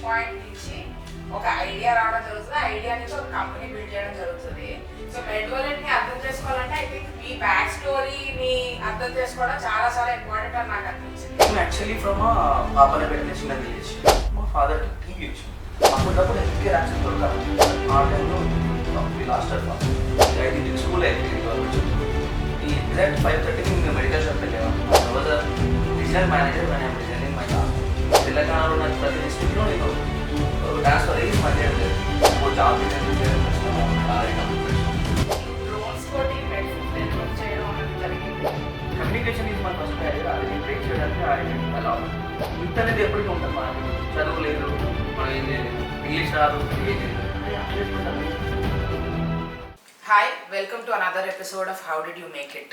Point నుంచి ఒక idea రావడం జరుగుతుంది, ఐడియా నుంచి ఒక కంపెనీ బిల్డ్ చేయడం జరుగుతుంది. సో మెడ్వలెంట్ని అర్థం చేసుకోవాలంటే ఐ థింక్ మీ బ్యాక్ స్టోరీని అర్థం చేసుకోవడం చాలా చాలా ఇంపార్టెంట్ అని నాకు అనిపించింది. యాక్చువల్లీ ఫ్రమ్ పాపనపేట చిన్న విలేజ్. మా ఫాదర్ టీవీ వచ్చి అప్పుడప్పుడు హెల్త్ కేర్ యాక్సెస్ దొరకాలి. ఆ టైంలో లాస్ట్ ఐదు స్కూల్ అయిపోయింది గవర్నమెంట్. ఈ ఎగ్జాక్ట్ 5:30కి మెడికల్ షాప్ వెళ్ళాను. రీజనల్ మేనేజర్ అని రిజైనింగ్ మై క్లాస్. తెలంగాణలో నాకు ప్రతి డిస్ట్రిక్ట్లో నేను ట్రాన్స్ఫర్ అయ్యి మళ్ళీ జాబ్ కమ్యూనికేషన్ ఇది మన ఫస్ట్ అది బ్రేక్ చేయడానికి అలా ఇంత అనేది ఎప్పటికీ ఉంటుంది. మనం చదువు లేదు, మనం ఏం చేయలేదు, ఇంగ్లీష్ రాదు, Hi, welcome to another episode of How Did You Make It?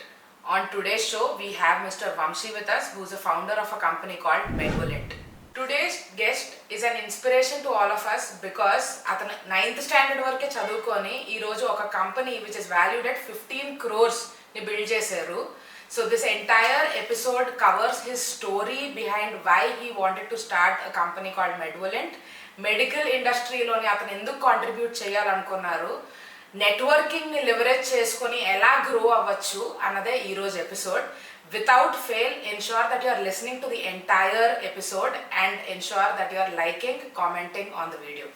On today's show, we have Mr. Vamshi with us, who is the founder of a company called Medvolant. Today's guest is an inspiration to all of us because atanu 9th standard varke chadukoni ee roju oka company which is valued at 15 crores ni build chesaru. So this entire episode covers his story behind why he wanted to start a company called Medvolant. Medical industry loni atanu enduku contribute cheyalanunnaru, నెట్వర్కింగ్ని leverage చేసుకొని ఎలా grow అవ్వచ్చు అన్నదే ఈరోజు episode. Without fail ensure that you are listening to the entire episode and ensure that you are liking, commenting on the video.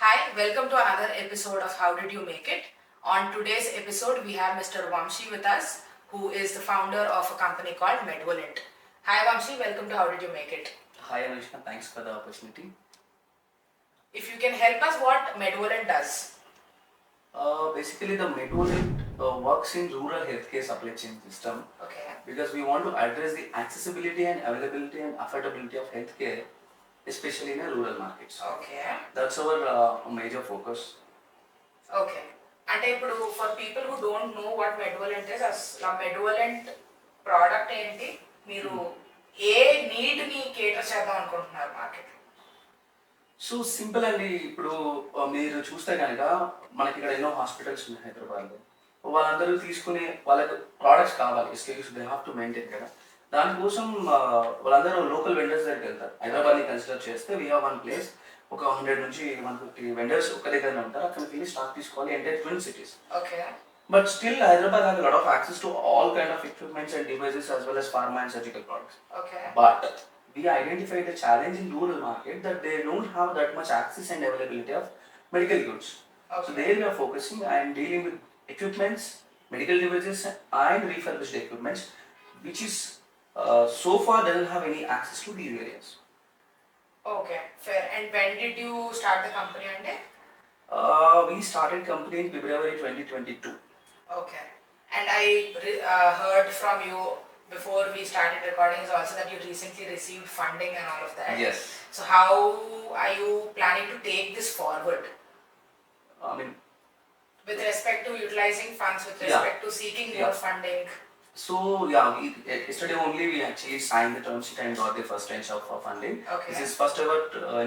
Hi, welcome to another episode of How Did You Make It? On today's episode, we have Mr. Vamshi with us, who is the founder of a company called Medvolant. Hi Vamshi, welcome to How Did You Make It? Hi Anushka, thanks for the opportunity. If you can help us, what Medvolant does? Basically the Medvolant works in rural healthcare supply chain system. Okay. Because we want to address the accessibility and availability and affordability of healthcare, especially in the rural markets. Okay. That's our major focus. Okay. అంటే ఇప్పుడు for people who don't know what Medvolent is, అసలు ఆ మెడ్వలెంట్ product ఏంటి, మీరు ఏ నీడ్ని కేటర్ చేద్దాం అనుకుంటున్నారు market? So simple అండి. ఇప్పుడు మీరు చూస్తే కనుక మనకి ఇక్కడ ఎన్నో హాస్పిటల్స్ ఉన్నాయి హైదరాబాద్లో. వాళ్ళందరూ తీసుకునే వాళ్ళకి ప్రోడక్ట్స్ కావాలి, SK's they have to maintain కదా. దానికోసం వాళ్ళందరూ లోకల్ వెండర్స్ దగ్గరికి వెళ్తారు. హైదరాబాద్ని కన్సిడర్ చేస్తే వీ హ్యావ్ వన్ ప్లేస్, ఒక 100 నుంచి 150 వెండర్స్ ఒక దగ్గర ఉంటారు. అక్కడికి వెళ్ళి స్టాక్ తీసుకోవాలి, entire twin cities. Okay. But still Hyderabad has lot of access to all kind of equipments and devices as well as pharma and surgical products. Okay. But we identified a challenge in rural market that they don't have that much access and availability of medical goods. Okay. So there we are focusing and dealing with equipments, medical devices and refurbished equipments, which is so far doesn't have any access to these areas. Okay, fair. And when did you start the company ante? We started company in February 2022. Okay. And I heard from you before we started recording is also that you recently received funding and all of that. Yes. So how are you planning to take this forward? I mean, with respect to utilizing funds, with respect to seeking more funding? So yeah, yesterday only we actually signed the term sheet and got the first tranche of funding. Okay. This is first ever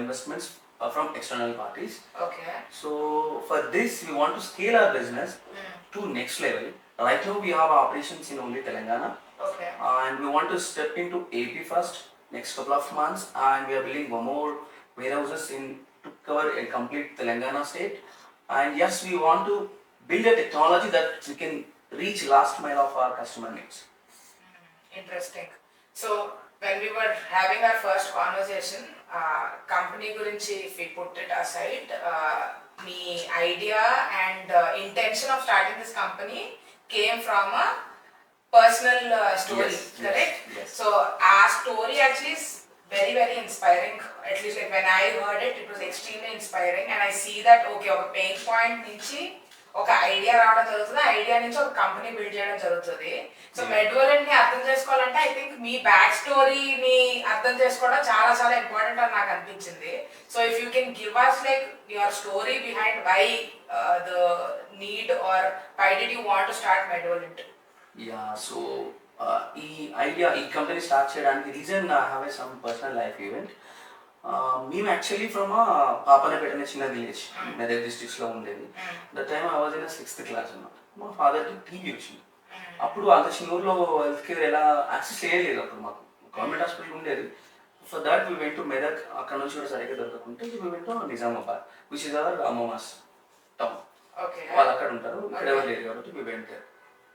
investments from external parties. Okay. So for this we want to scale our business to next level. Right now we have operations in only Telangana. Okay. And we want to step into AP first next couple of months, and we are building one more warehouses to cover a complete Telangana state. And yes, we want to build a technology that we can reach last mile of our customer needs. Interesting. So when we were having our first conversation, company gurinchi, if we put it aside, me idea and intention of starting this company came from a personal story. Yes, correct? yes. So our story actually is very very inspiring. At least like when I heard it, it was extremely inspiring, and I see that okay, ఒక pain point నుంచి ఒక idea రావడం జరుగుతుంది, ఆ idea నుంచి ఒక company build చేయడం జరుగుతుంది. So Yeah. మెడ్వోలెంట్ ని అర్థం చేసుకోవాలంటే ఐ థింక్ మీ బ్యాక్ స్టోరీని అర్థం చేసుకోవడం చాలా చాలా ఇంపార్టెంట్ అని నాకు అనిపించింది. So if you can give us like your story behind why the need or why did you want to start Medvolent. Yeah so ఈ కంపెనీ స్టార్ట్ చేయడానికి reason I have some personal life event. మేము actually from Papannapet అనే చిన్న village Medak డిస్ట్రిక్ట్స్లో ఉండేది. That time I was in 6th class అన్నమాట. మా ఫాదర్కి టీవీ వచ్చింది. అప్పుడు అంత చిన్న ఊర్లో హెల్త్ కేర్ ఎలా యాక్సెస్ చేయలేదు. అప్పుడు మాకు గవర్నమెంట్ హాస్పిటల్ ఉండేది. For that we went to Medak. అక్కడ నుంచి కూడా సరిగ్గా దొరకకుంటే we went to Nizamabad which is our అమ్మమాస్ టౌన్. వాళ్ళు అక్కడ ఉంటారు, ఇక్కడ ఎవరు లేరు కాబట్టి we went there.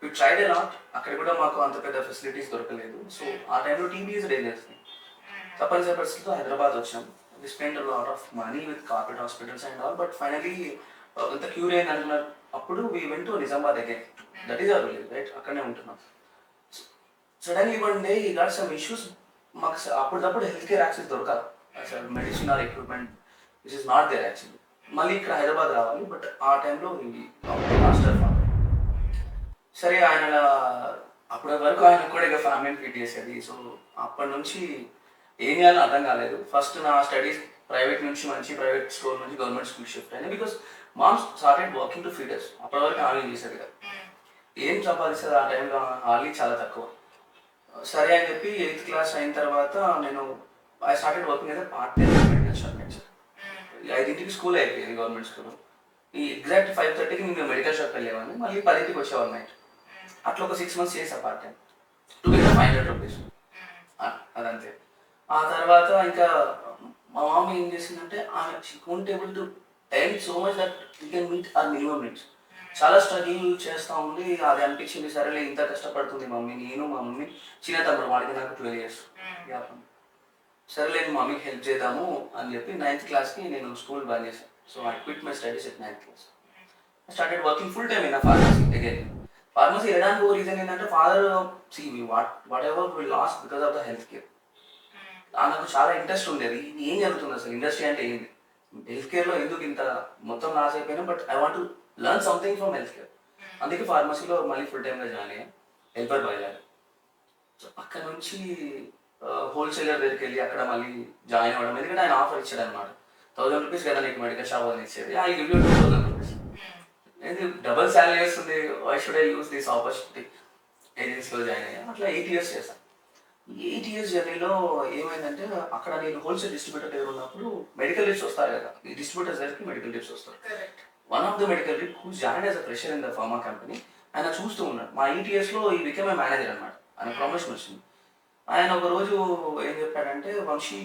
We tried a lot. అక్కడ కూడా మాకు అంత పెద్ద ఫెసిలిటీస్ దొరకలేదు. సో ఆ టైంలో టీవీ ఈజ్ డేంజరస్ థింగ్. తప్పనిసరి పరిస్థితిలో హైదరాబాద్ వచ్చాం. We spend a lot of money with corporate hospitals and all. But finally అంత క్యూర్ అయింది అనుకున్నారు. అప్పుడు we went to Nizamabad again. That is our village, right? అక్కడనే ఉంటున్నాం. Suddenly one day we got some issues. మాకు అప్పుడప్పుడు హెల్త్ కేర్ యాక్సెస్ దొరకాలి, అసలు medicine or equipment which is not there actually. మళ్ళీ ఇక్కడ హైదరాబాద్ రావాలి. బట్ ఆ టైంలో మాస్టర్ ఫాదర్ సరే ఆయన అప్పటి వరకు ఆయన కూడా ఇక ఫ్యామిలీని ఫీడ్ చేసేది. సో అప్పటి నుంచి ఏం చేయాలో అర్థం కాలేదు. ఫస్ట్ నా స్టడీస్ ప్రైవేట్ నుంచి మంచి ప్రైవేట్ స్కూల్ నుంచి గవర్నమెంట్ స్కూల్ షిఫ్ట్ అయింది. Because mom started working to feeders. అప్పటి వరకు ఆమె చేసేది కదా, ఏం సంపాదిస్తుంది ఆ టైంలో హార్లీ చాలా తక్కువ. సరే అని చెప్పి 8th క్లాస్ అయిన తర్వాత నేను ఐ స్టార్టెడ్ వర్కింగ్ అయితే పార్ట్ టైం మెడికల్ షాప్ నుంచి. 5ంటికి స్కూల్ అయిపోయింది గవర్నమెంట్ స్కూల్. ఈ ఎగ్జాక్ట్ 5:30కి నేను మెడికల్ షాప్కి వెళ్ళేవాడిని, మళ్ళీ 10ంటికి వచ్చేవాడిని నైట్. అట్లా ఒక 6 months చేసా పార్ట్ టైం, 500 రూపీస్ అదంతే. ఆ తర్వాత ఇంకా మా మామ ఏం చేసిందంటే ఆమె she able to earn so much that you can meet our minimum needs. చాలా స్ట్రగుల్ చేస్తూ ఉంది. అది అనిపించింది, సరేలే ఇంత కష్టపడుతుంది మమ్మీ, నేను మా మమ్మీ చిన్న తమ్ముడు వాడికి నాకు 12 years గ్యాప్. సరేలే మమ్మీకి హెల్ప్ చేద్దాము అని చెప్పి 9th క్లాస్కి నేను స్కూల్ బంద్ చేశాను. So I quit my studies at 9th class. I started working full time in pharmacy again. Pharmacy వెళ్ళడానికి ఒక రీజన్ ఏంటంటే father see whatever will last because of the health care. నాకు చాలా interest ఉండేది, ఇది ఏం జరుగుతుంది అసలు, ఇండస్ట్రీ అంటే ఏంటి, హెల్త్ కేర్లో ఎందుకు ఇంత మొత్తం లాస్ అయిపోయినా, but I want to learn something from health care. అందుకే ఫార్మసీలో మళ్ళీ ఫుల్ టైమ్గా జాయిన్ అయ్యాను, హెల్పర్ బాయ్ లాగా. సో అక్కడ నుంచి హోల్సేలర్ దగ్గరికి వెళ్ళి అక్కడ మళ్ళీ జాయిన్ అవ్వడం. ఎందుకంటే ఆయన ఆఫర్ ఇచ్చాడు అనమాట, 1000 రూపీస్ కదా నీకు మెడికల్ షాప్ అని ఇచ్చేది, ఐ గివ్ యూ 2000 రూపీస్. ఇది డబుల్ శాలరీ వస్తుంది, why should I use this opportunity. ఏజెన్సీలో జాయిన్ అయ్యాను. అట్లా 8 years చేశాను. 8 years జర్నీలో ఏమైందంటే అక్కడ నేను హోల్సేల్ డిస్ట్రిబ్యూటర్ దగ్గర ఉన్నప్పుడు మెడికల్ రిప్స్ వస్తారు కదా, ఈ డిస్ట్రిబ్యూటర్స్ దగ్గరికి మెడికల్ రిప్స్ వస్తారు. One of the medical rep who join as a fresher in the pharma company, ఆయన చూస్తూ ఉన్నాడు. మా 8 yearsలో ఈ బికమ్ ఏ మేనేజర్ అనమాట, ఆయన ప్రమోషన్ వచ్చింది. ఆయన ఒక రోజు ఏం చెప్పాడంటే, వంశీ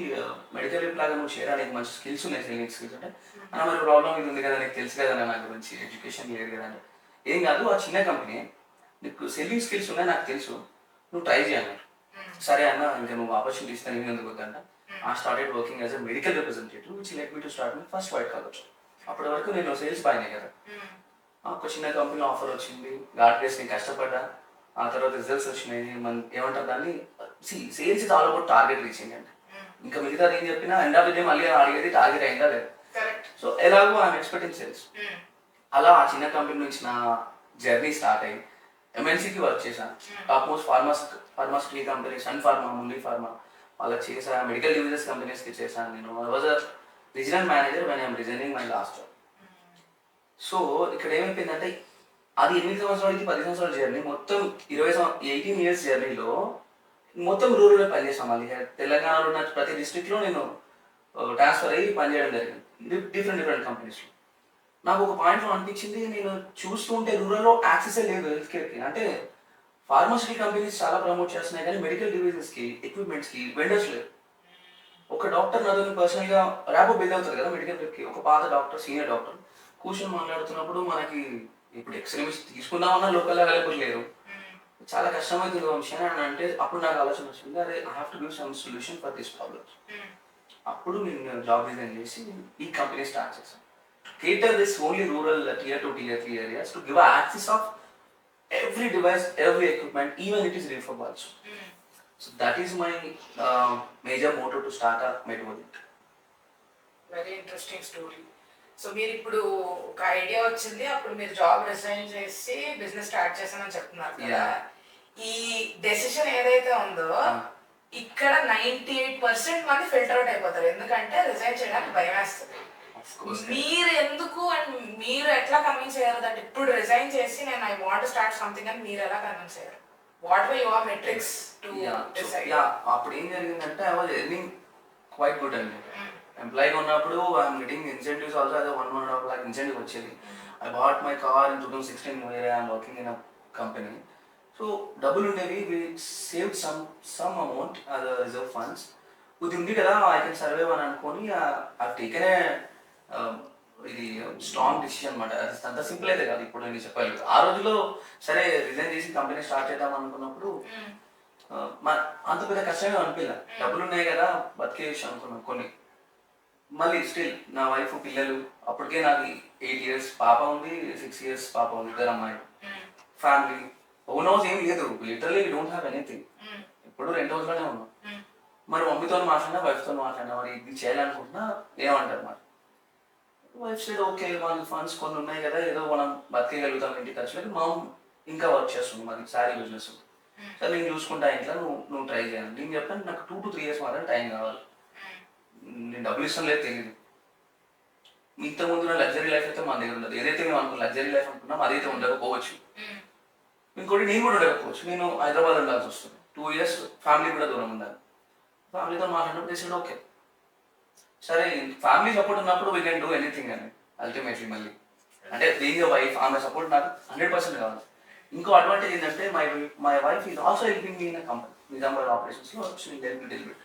మెడికల్ రిప్ లాగా నువ్వు చేయడానికి మంచి స్కిల్స్ ఉన్నాయి, సెల్లింగ్ స్కిల్స్. అంటే అన్న మరి ప్రాబ్లం ఇది ఉంది కదా, నీకు తెలుసు కదా నా గురించి, ఎడ్యుకేషన్ లేదు కదా అంటే, ఏం కాదు ఆ చిన్న కంపెనీ, నీకు సెల్లింగ్ స్కిల్స్ ఉన్నాయి నాకు తెలుసు, నువ్వు ట్రై చేయన్నారు. సరే అన్న, ఇంకా నువ్వు ఆపర్చునిటీ ఇస్తాను ఏమి ఎందుకు వద్దంట. I started working as a medical representative, which led me to start my first white collar job. అప్పటి వరకు నేను సేల్స్ బాయ్నే కదా. ఒక చిన్న కంపెనీ ఆఫర్ వచ్చింది, గాడ్ గ్రేస్ నేను కష్టపడ్డా, ఆ తర్వాత రిజల్ట్స్ వచ్చినాయి. ఏమంటారు దాన్ని, sales is all about target reaching అండి. ఇంకా మిగతాది ఏం చెప్పినా ఎండ్ ఆఫ్ ది డే మళ్ళీ అడిగేది టార్గెట్ అయిందా లేదు. సో ఎలాగో ఐఎమ్ ఎక్స్పెక్టింగ్ సేల్స్. అలా ఆ చిన్న కంపెనీ నుంచి నా జర్నీ స్టార్ట్ అయ్యి ఎంఎన్సీకి వర్క్ చేశాను. టాప్ మోస్ట్ ఫార్మాసిటీ కంపెనీ, సన్ ఫార్మా, మురళీ ఫార్మా వాళ్ళకి చేశాను. మెడికల్ డివైజెస్ కంపెనీస్కి చేశాను నేను. I was a regional manager when I'm resigning my last job. So ఇక్కడ ఏమైపోయిందంటే అది 8 సంవత్సరాలకి 10 సంవత్సరాల జర్నీ, మొత్తం 18 years జర్నీలో మొత్తం రూరల్లో పనిచేసాం. మళ్ళీ తెలంగాణలో ఉన్న ప్రతి డిస్ట్రిక్ట్లో నేను ట్రాన్స్ఫర్ అయ్యి పనిచేయడం జరిగింది డిఫరెంట్ కంపెనీస్లో. నాకు ఒక పాయింట్లో అనిపించింది, నేను చూస్తుంటే రూరల్లో యాక్సెసే లేదు హెల్త్ కేర్కి. అంటే ఫార్మాసిటీ కంపెనీస్ చాలా ప్రమోట్ చేస్తున్నాయి కానీ మెడికల్ డివైజెస్కి, ఎక్విప్మెంట్స్కి వెండర్స్ లేరు. ఒక డాక్టర్ నాతో పర్సనల్గా ర్యాపో బిల్డ్ అవుతుంది కదా మెడికల్ రిప్కి, ఒక పాత డాక్టర్, సీనియర్ డాక్టర్ కూర్చొని మాట్లాడుతున్నప్పుడు మనకి ఇప్పుడు ఎక్స్రేమిస్ తీసుకుందామన్నా లోకల్ అవైలబుల్ లేరు, చాలా కష్టమవుతుంది వంశీ అని అంటే, అప్పుడు నాకు ఆలోచన వచ్చింది, అదే I have to give some solution for this problems. అప్పుడు నేను జాబ్ రిజైన్ చేసి ఈ కంపెనీ స్టార్ట్ చేశాను. Cater this only rural tier 2, tier 3 areas to give access of every device, every equipment, even it is refurb also. So that is my major motto to start a Medvolant. Very interesting story. So మీరు ఇప్పుడు ఒక idea వచ్చింది, అప్పుడు మీరు job resign చేసి business start చేశానని చెప్తున్నారు కదా. Yeah. ఈ డెసిషన్ ఏదైతే ఉందో ఇక్కడ 98% మంది ఫిల్టర్ అవుట్ అయిపోతారు, ఎందుకంటే రిజైన్ చేయడానికి భయం వేస్తుంది. Of course. మీరు ఎందుకు అండ్ మీరు ఎట్లా కన్విన్స్ అయ్యారు దట్ ఇప్పుడు రిజైన్ చేసి నేను ఐ వాంట్ స్టార్ట్ సంథింగ్ అని మీరు ఎలా కన్విన్స్ అయ్యారు? What were your metrics to decide? అప్పుడు ఏం జరిగిందంటే I was earning quite good అండి. ఎంప్లాయీగా ఉన్నప్పుడు ఐఎమ్ గెటింగ్ ఇన్సెంటివ్స్ ఆల్సో, అదే 1.5 lakh ఇన్సెంటివ్ వచ్చేది. I bought my car in 2016 where I'm working in a company. So డబ్బులు ఉండేవి, వి సేవ్డ్ సమ్ అమౌంట్ అది రిజర్వ్ ఫండ్స్. ఇది ఉంది కదా, ఐ కెన్ సర్వైవ్ అని అనుకొని ఐ టేకెన్ ఏ ఇది స్ట్రాంగ్ డిసిషన్ అనమాట. అది అంత సింపుల్ అయితే కాదు, ఇప్పుడు నేను చెప్పాలి. ఆ రోజులో సరే రిజైన్ చేసి కంపెనీ స్టార్ట్ చేద్దాం అనుకున్నప్పుడు అంత పెద్ద కష్టంగా అనిపించలే. డబ్బులు ఉన్నాయి కదా బతికేసి అనుకున్నాను కొన్ని. మళ్ళీ స్టిల్ నా వైఫ్ పిల్లలు, అప్పటికే నాకు 8 years పాప ఉంది, 6 years పాప ఉంది, ఇద్దరు అమ్మాయి, ఫ్యామిలీ, ఓన్ హౌస్ ఏం లేదు, literally we don't have anything. ఇప్పుడు రెంట్ హౌస్లోనే ఉన్నాం. మరి మమ్మీతో మాట్లాడినా వైఫ్తో మాట్లాడినా మరి ఇది చేయాలనుకుంటున్నా ఏమంటారు మరి. వైఫ్ సైడ్ ఓకే, మన ఫండ్స్ కొన్ని ఉన్నాయి కదా, ఏదో మనం బతికేయగలుగుతాం ఇంటి ఖర్చులకి. మా ఇంకా వర్క్ చేస్తుంది, మాది శారీ బిజినెస్. సరే నేను చూసుకుంటా ఇంట్లో, నువ్వు ట్రై చేయాలి. నేను చెప్పాను నాకు 2 to 3 years మాత్రం టైం కావాలి, నేను డబ్బులు ఇష్టం లేదు తెలియదు. ఇంతకుముందు నా లగ్జరీ లైఫ్ అయితే మన దగ్గర ఉండదు. ఏదైతే మేము అనుకున్న లగ్జరీ లైఫ్ అనుకున్నాం అదైతే ఉండకపోవచ్చు. ఇంకోటి నేను కూడా ఉండకపోవచ్చు. నేను హైదరాబాద్ ఉండాల్సి వస్తుంది, 2 years ఫ్యామిలీ కూడా దూరం ఉండాలి. ఫ్యామిలీతో మాట్లాడినప్పుడు చేసాడు ఓకే సరే, ఫ్యామిలీ సపోర్ట్ ఉన్నప్పుడు వీ కెన్ డూ ఎనీథింగ్ అని. అల్టిమేట్లీ మళ్ళీ అంటే బీయింగ్ ఎ వైఫ్, ఆమె సపోర్ట్ నాకు 100% కావాలి. ఇంకో అడ్వాంటేజ్ ఏంటంటే my wife is also helping me in a company, Nizamabad ఆపరేషన్స్లో డెలివరీ.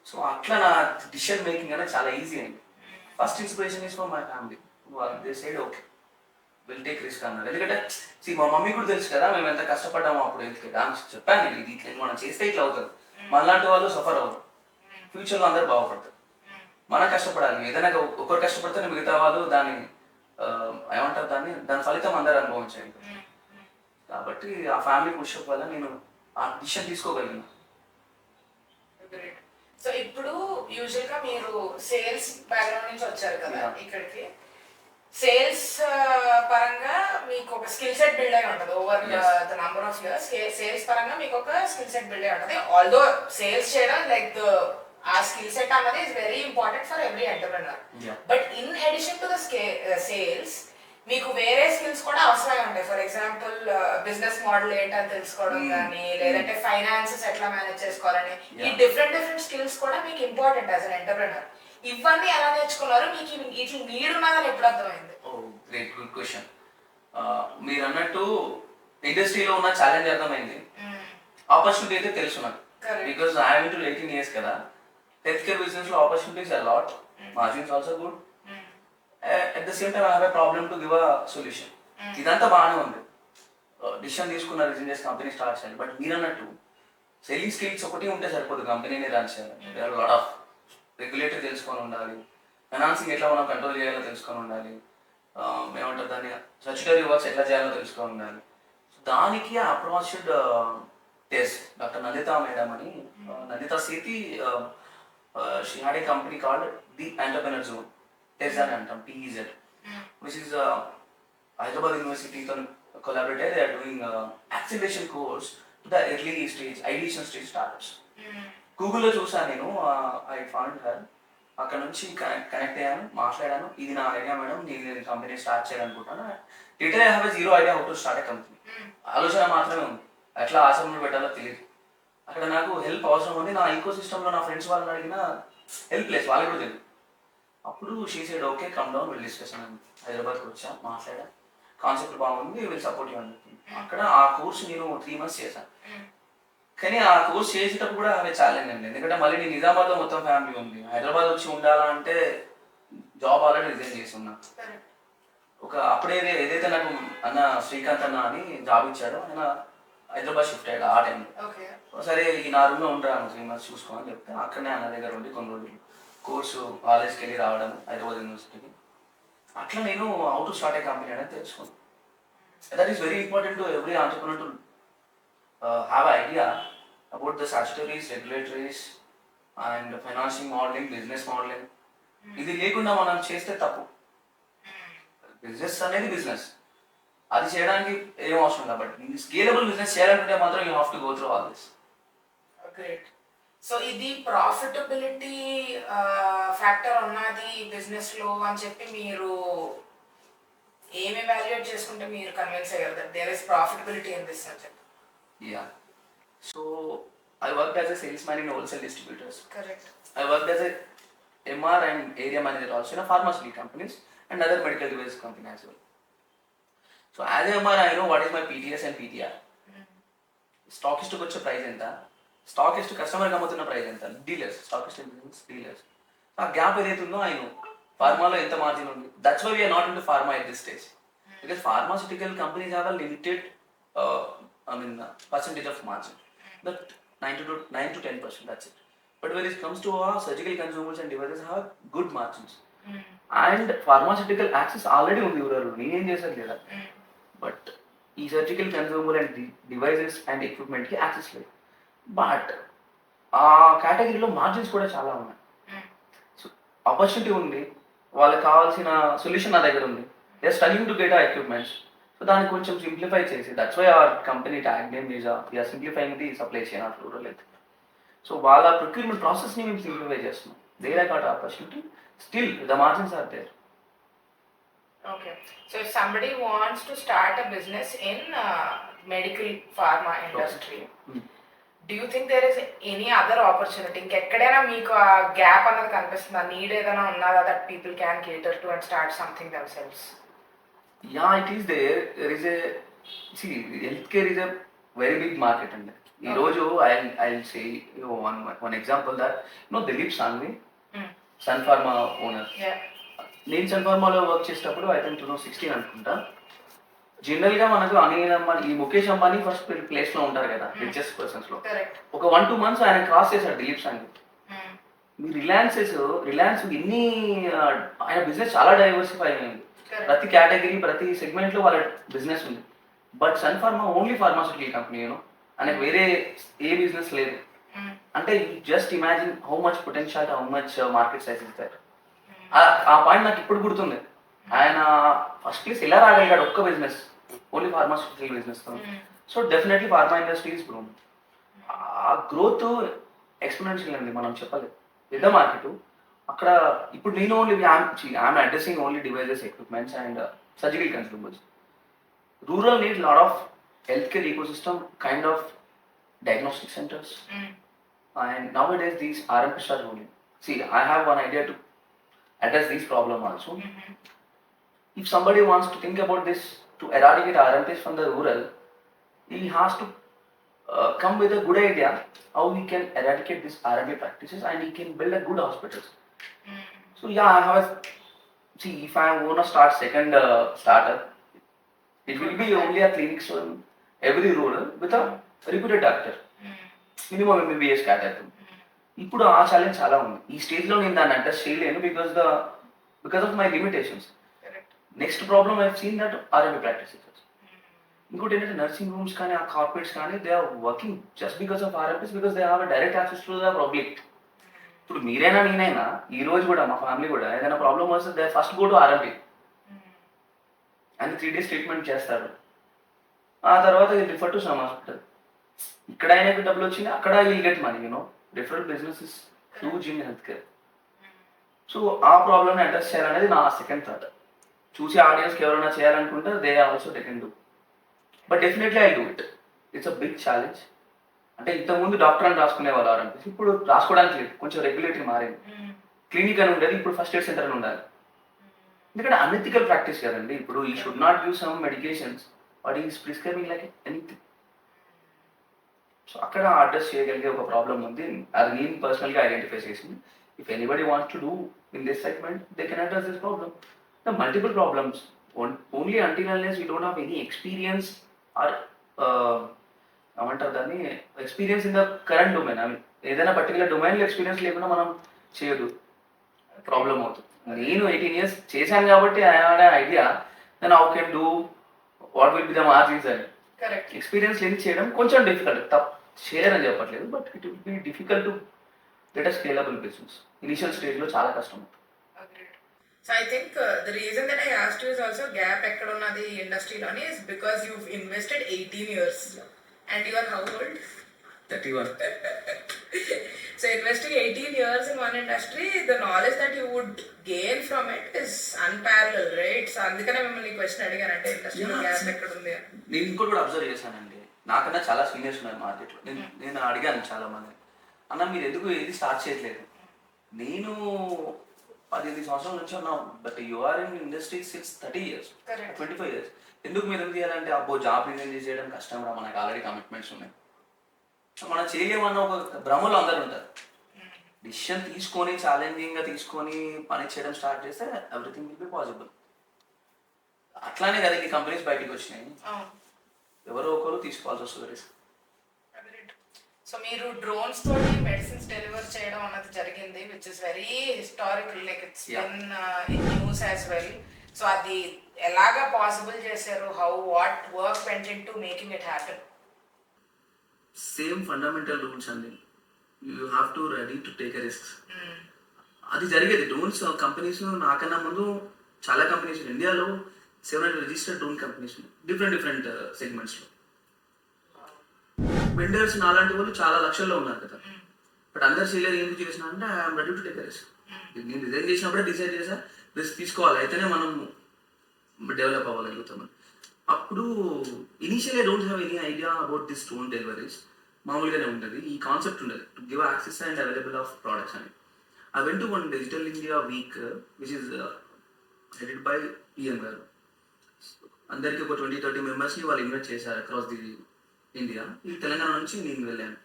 సో అట్లా నా డిసిషన్ మేకింగ్ అనేది చాలా ఈజీ అయింది. First inspiration is from my family. They said okay will take risk అన్నారు. ఎందుకంటే మా మమ్మీ కూడా తెలుసు కదా మేము ఎంత కష్టపడ్డామో అప్పుడు. ఎందుకంటే చెప్పాను నేను, ఇది ఇట్లా మనం చేస్తే ఇట్లా అవుతుంది, మనలాంటి వాళ్ళు సఫర్ అవుతారు, ఫ్యూచర్లో అందరూ బాగుపడతారు. మనం కష్టపడాలి, ఏదైనా ఒకరు కష్టపడితే మిగతా వాళ్ళు దాన్ని ఏమంటారు దాని ఫలితం అందరూ అనుభవించాలి. కాబట్టి ఆ ఫ్యామిలీ పుషప్ వల్ల నేను ఆ డిసిషన్ తీసుకోగలిగిన. సో ఇప్పుడు యూజువల్ గా మీరు సేల్స్ బ్యాక్గ్రౌండ్ నుంచి వచ్చారు కదా ఇక్కడికి. సేల్స్ పరంగా మీకు ఒక స్కిల్ సెట్ బిల్డ్ అయి ఉంటుంది over the number of years. Sales పరంగా మీకు ఒక స్కిల్ సెట్ బిల్డ్ అయి ఉంటుంది. ఆల్దో సేల్స్ చేయడం లైక్ ఆ స్కిల్ సెట్ అన్నది is very important for every entrepreneur. But in addition to the sales మీకు వేరే స్కిల్స్ కూడా అవసరమై ఉంటాయి. ఫర్ ఎగ్జాంపుల్ బిజినెస్ మోడల్ ఏంటని తెలుసుకోవడం కానీ, లేదంటే ఫైనాన్సెస్ ఎట్లా మేనేజ్ చేసుకోవాలని, ఈ డిఫరెంట్ స్కిల్స్ కూడా మీకు ఇంపార్టెంట్ యాజ్ అన్ ఎంటర్ప్రెన్యూర్. ఇవన్నీ ఎలా నేర్చుకున్నారు? మీకు ఇట్లా నీడ్ ఉన్నదని ఎప్పుడు అర్థమైంది? Great, good question. మీరు అన్నట్టు ఇండస్ట్రీలో ఉన్న ఛాలెంజ్ అర్థమైంది, ఆపర్చునిటీ అయితే తెలుసు నాకు. Because I have to 18 years కదా. హెల్త్ కేర్ బిజినెస్ లో opportunities a lot, margins also good. At the same time I have a problem to give a solution. ఇదంతా బాగానే ఉంది, డిసిషన్ తీసుకున్న రిజైన్ చేసి కంపెనీ స్టార్ట్ చేయాలి. బట్ మీరు అన్నట్టు సెల్లింగ్ స్కిల్స్ ఒకటి ఉంటే సరిపోదు, కంపెనీని రన్ చేయాలి. లాట్ ఆఫ్ రెగ్యులేటరీ తెలుసుకొని ఉండాలి, ఫైనాన్సింగ్ ఎట్లా మనం కంట్రోల్ చేయాలో తెలుసుకొని ఉండాలి, ఏమంటారు దాన్ని స్టాట్యుటరీ వర్క్స్ ఎట్లా చేయాలో తెలుసుకొని ఉండాలి. దానికి approach should test doctor Nandita madam అని, Nandita Sethi, she had a company called the entrepreneur zone, TEZ అని అంటాం, TEZ, which is Hyderabad University collaborated. They are doing acceleration course to the early stage, ideation stage startups. గూగుల్లో చూసాను నేను, I found her. అక్కడ నుంచి connect అయ్యాను, మాట్లాడాను, ఇది నా ఐడియా మేడం, నేను కంపెనీ స్టార్ట్ చేయాలనుకుంటాను. Literally I have zero idea how to start a company. ఆలోచన మాత్రమే ఉంది, ఎట్లా ఆశ్రమంలో పెట్టాలో తెలియదు. అక్కడ నాకు హెల్ప్ అవసరం ఉంది. నా ఈకో సిస్టంలో నా ఫ్రెండ్స్ వాళ్ళని అడిగినా హెల్ప్ లేదు, వాళ్ళకి కూడా తెలియదు. అప్పుడు she side okay come down, will discuss అని. హైదరాబాద్కి వచ్చా, మాట్లాడా, కాన్సెప్ట్ బాగుంది, విల్ సపోర్ట్ యూ అని చెప్పింది. అక్కడ ఆ కోర్స్ నేను 3 months చేశాను. కానీ ఆ కోర్స్ చేసేటప్పుడు కూడా అవి ఛాలెంజ్ అండి, ఎందుకంటే మళ్ళీ నేను నిజామాబాద్లో మొత్తం ఫ్యామిలీ ఉంది, హైదరాబాద్ వచ్చి ఉండాలంటే జాబ్ ఆల్రెడీ రిజైన్ చేస్తున్నా. అప్పుడే ఏదైతే నాకు అన్న శ్రీకాంత్ అన్న అని జాబ్ ఇచ్చాడో ఆయన హైదరాబాద్ షిఫ్ట్ అయ్యాడు ఆ టైంలో. సరే ఈ నా రూమ్లో ఉంటాను 3 months చూసుకోమని చెప్తే అక్కడనే అన్న దగ్గర ఉండి కొన్ని రోజులు కోర్సు కాలేజ్కి వెళ్ళి రావడం హైదరాబాద్ యూనివర్సిటీకి. అట్లా నేను how to start a company అనేది తెలుసుకున్నాను. That is very important to every entrepreneur to have idea about the statutories, regulatories and financing modelling, business modelling. ఇది లేకుండా మనం చేస్తే తప్పు. బిజినెస్ అనేది బిజినెస్, అది చేయడానికి ఏం అవసరం కాబట్టి స్కేలబుల్ బిజినెస్ చేయాలనుకుంటే మాత్రం you have to go through all this. Great. So ఇది ప్రాఫిటబిలిటీ ఫ్యాక్టర్ ఉన్నది బిజినెస్లో అని చెప్పి మీరు ఏమి వాల్యుయేట్ చేసుకుంటే మీరు కన్విన్స్ అయ్యారు that there is profitability in this అని చెప్పి? Yeah, so I work as a salesman in wholesale distributors. Correct. I worked as a MR and area manager also in a pharmaceutical companies and other medical device company as well. So as a MR, I know what is my PTS and PTR. Stockist కు వచ్చే price ఎంత, stockist కస్టమర్కి అమ్ముతున్న price ఎంత, dealers, stockist dealers, ఆ gap ఏదైతే ఉందో I know ఫార్మాలో ఎంత మార్జిన్ ఉంది. That's why we're not into pharma at this stage because pharmaceutical companies have a limited percentage of margin, that 9 to 10%, that's it. But when it comes to our surgical consumables and devices have good margins. And pharmaceutical access already ఉంది ఊరలో, నేనేం చేశాను లేదా. But ఈ surgical consumable and devices and ఎక్విప్మెంట్కి access లేదు. But ఆ కేటగిరీలో margins కూడా చాలా ఉన్నాయి. సో ఆపర్చునిటీ ఉంది, వాళ్ళకి కావాల్సిన సొల్యూషన్ నా దగ్గర ఉంది. They are struggling to get ఆ ఎక్విప్మెంట్స్. సో దాన్ని కొంచెం సింప్లిఫై చేసి, that's why our company tag name is we're simplifying the supply chain of rural health. So వాళ్ళ ప్రొక్యూర్మెంట్ ప్రాసెస్ని మేము సింప్లిఫై చేస్తున్నాం. There I got opportunity, still the margins are there. Okay. So if somebody wants to start a business in medical pharma industry, do you think there is any other opportunity? ఇంకెక్కడైనా మీకు ఆ gap అన్నది కనిపిస్తుందా? Need ఏదైనా ఉన్నదా that people can cater to and start something themselves? Yeah, it is there. There is a, see, healthcare is a very big market and ఈ రోజు I'll say one example that Dilip Sanghvi, Sun Pharma owner. నేను సన్ ఫార్మాలో work చేసేటప్పుడు I think 2016 అనుకుంటా. జనరల్గా మనకు అనిల్ అంబానీ, ఈ Mukesh Ambani first ప్లేస్లో ఉంటారు కదా రిచెస్ట్ పర్సన్స్లో. ఒక 1-2 months ఆయన క్రాస్ చేశారు దిలీప్ సాంఘ్వి. మీ రిలయన్స్ ఎన్ని, ఆయన బిజినెస్ చాలా డైవర్సిఫై అయింది. ప్రతి కేటగిరీ, ప్రతి సెగ్మెంట్లో వాళ్ళ బిజినెస్ ఉంది. But Sun Pharma only pharmaceutical company, ఆయనకు వేరే ఏ బిజినెస్ లేదు. అంటే just imagine how much potential, how much market size is that. ఆ పాయింట్ నాకు ఇప్పుడు గుర్తుంది. ఆయన ఫస్ట్ ప్లేస్ ఎలా రాగలిగాడు ఒక్క business, only pharmaceutical business. So definitely pharma industry is grown. ఆ గ్రోత్ ఎక్స్పోనెన్షియల్ అండి, మనం చెప్పలేదు. పెద్ద మార్కెట్ అక్కడ. ఇప్పుడు నేను only I'm addressing only devices, equipments and surgical consumables. Rural need lot of healthcare ecosystem, kind of diagnostic centers. And nowadays these RMPs are ruling. See, I have one idea to address this problem also. If somebody wants to think about this, to eradicate RMPs from the rural, he has to come with a good idea how we can eradicate these RMP practices and he can build a good hospitals. So yeah, I have if I want to start second startup, it will be only a clinic soon. Every rural with a reputed doctor, minimum MBBS category. ఇప్పుడు ఆ challenge చాలా ఉంది. ఈ స్టేజ్లో నేను దాన్ని address చేయలేను because of my limitations. Next problem I seen that RMP practices. ఇంకోటి ఏంటంటే నర్సింగ్ రూమ్స్ కానీ ఆ కార్పొరేట్స్ కానీ they are working just because of RMPs, because they have direct access to the public. ఇప్పుడు మీరైనా నేనైనా ఈ రోజు కూడా మా ఫ్యామిలీ కూడా ఏదైనా ప్రాబ్లమ్ వస్తే they first go to RMP and 3 days treatment చేస్తారు. ఆ తర్వాత రిఫర్ టు సమ్ హాస్పిటల్. ఇక్కడ ఆయనకు డబ్బులు వచ్చింది, అక్కడ will get money. Referral business is huge in health care. So ఆ ప్రాబ్లమ్ని అడ్రస్ చేయాలనేది నా సెకండ్ థాట్. చూసి ఆడియన్స్కి ఎవరైనా చేయాలనుకుంటే they also they can do. But definitely I do it. It's a big challenge. అంటే ఇంతకుముందు డాక్టర్ అని రాసుకునేవాళ్ళు అనిపిస్తుంది, ఇప్పుడు రాసుకోవడానికి లేదు, కొంచెం రెగ్యులేటరీ మారింది. క్లినిక్ అని ఉండేది, ఇప్పుడు ఫస్ట్ ఎయిడ్ సెంటర్ అని ఉండాలి. ఎందుకంటే అనెథికల్ ప్రాక్టీస్ కదండి. ఇప్పుడు ఈ should not use some medications, what is prescribing like anything. So అక్కడ అడ్రస్ చేయగలిగే ఒక ప్రాబ్లం ఉంది. అది నేను పర్సనల్గా ఐడెంటిఫై చేసింది. If anybody wants to do in this segment, they can address this problem. The multiple problems only until unless we don't have any experience or ఏమంటారు దాన్ని, experience in the current domain. I mean ఏదైనా particular డొమైన్లో experience లేకుండా మనం చేయదు, problem అవుతుంది. నేను 18 years చేశాను కాబట్టి I have an idea then how can do, what will be the margins అని. ఎక్స్పీరియన్స్ లేని చేయడం కొంచెం డిఫికల్ట్, చేయరని చెప్పట్లేదు, but it will be difficult to get a scalable business. Initial స్టేజ్లో చాలా కష్టం. So I think the reason that I asked you is also gap ekkada unnadi industry loni is because you've invested 18 years. And you are how old? 31. So investing 18 years in one industry, the knowledge that you would gain from it is unparalleled, right? So అందుకనే మిమ్మల్ని question అడిగాను, అంటే ఇండస్ట్రీలో gap ఎక్కడ ఉంది అని. నేను ఇంకోటి కూడా అబ్జర్వ్ చేశానండి, నాకన్నా చాలా సీనియర్స్ ఉన్నారు మార్కెట్లో. నేను అడిగాను చాలా మంది, అన్న మీరు ఎందుకు ఏది స్టార్ట్ చేయట్లేదు? నేను 18 సంవత్సరాల నుంచి ఉన్నాం, but you are in industry since 30 years, 25 years. ఎందుకు మీరు ఎందుకు చేయాలంటే, అబ్బో జాబ్ రిజైన్ చేయడం కష్టం రా, మనకు ఆల్రెడీ కమిట్మెంట్స్ ఉన్నాయి, మనం చేయలేమన్న ఒక భ్రమలో అందరూ ఉంటారు. డిసిషన్ తీసుకొని ఛాలెంజింగ్గా తీసుకొని పని చేయడం స్టార్ట్ చేస్తే ఎవ్రీథింగ్ విల్ బి పాసిబుల్. అట్లానే కదా ఈ కంపెనీస్ బయటికి వచ్చినాయి, ఎవరో ఒకరు తీసుకోవాల్సి వస్తుంది రిస్క్. సో మీరు డ్రోన్స్ తోటి మెడిసిన్స్ డెలివర్ చేయడం అన్నది జరిగింది, which is very historical, like it's been in news as well. So అది ఎలాగా పాసిబుల్ చేశారు? How what work went into making it happen? Same fundamental rules అండి, you have to ready to take a risk. అది జరిగేది. Drones companies నాకన్నా ముందు చాలా companies ఇండియాలో 700 రిజిస్టర్డ్ డ్రోన్ కంపెనీస్ డిఫరెంట్ సెగ్మెంట్స్లో. వెండర్స్ నాలాంటి వాళ్ళు చాలా లక్షల్లో ఉన్నారు కదా, బట్ అందరు చేయలేరు. ఎందుకు చేసినా అంటే I'm ready to take a risk. నేను డిజైన్ చేసినప్పుడే డిసైడ్ చేసా, రిస్క్ తీసుకోవాలి, అయితేనే మనం డెవలప్ అవ్వగలుగుతామని. అప్పుడు initial I don't have any idea about this drone deliveries. మామూలుగానే ఉంటుంది, ఈ కాన్సెప్ట్ ఉండదు, to give access and available of products అని. I went to one digital India week which is headed by PM గారు. అందరికీ ఒక 20-30 మెంబర్స్ని వాళ్ళు ఇన్వైట్ చేశారు అక్రాస్ ది ఇండియా. ఈ తెలంగాణ నుంచి నేను వెళ్ళాను.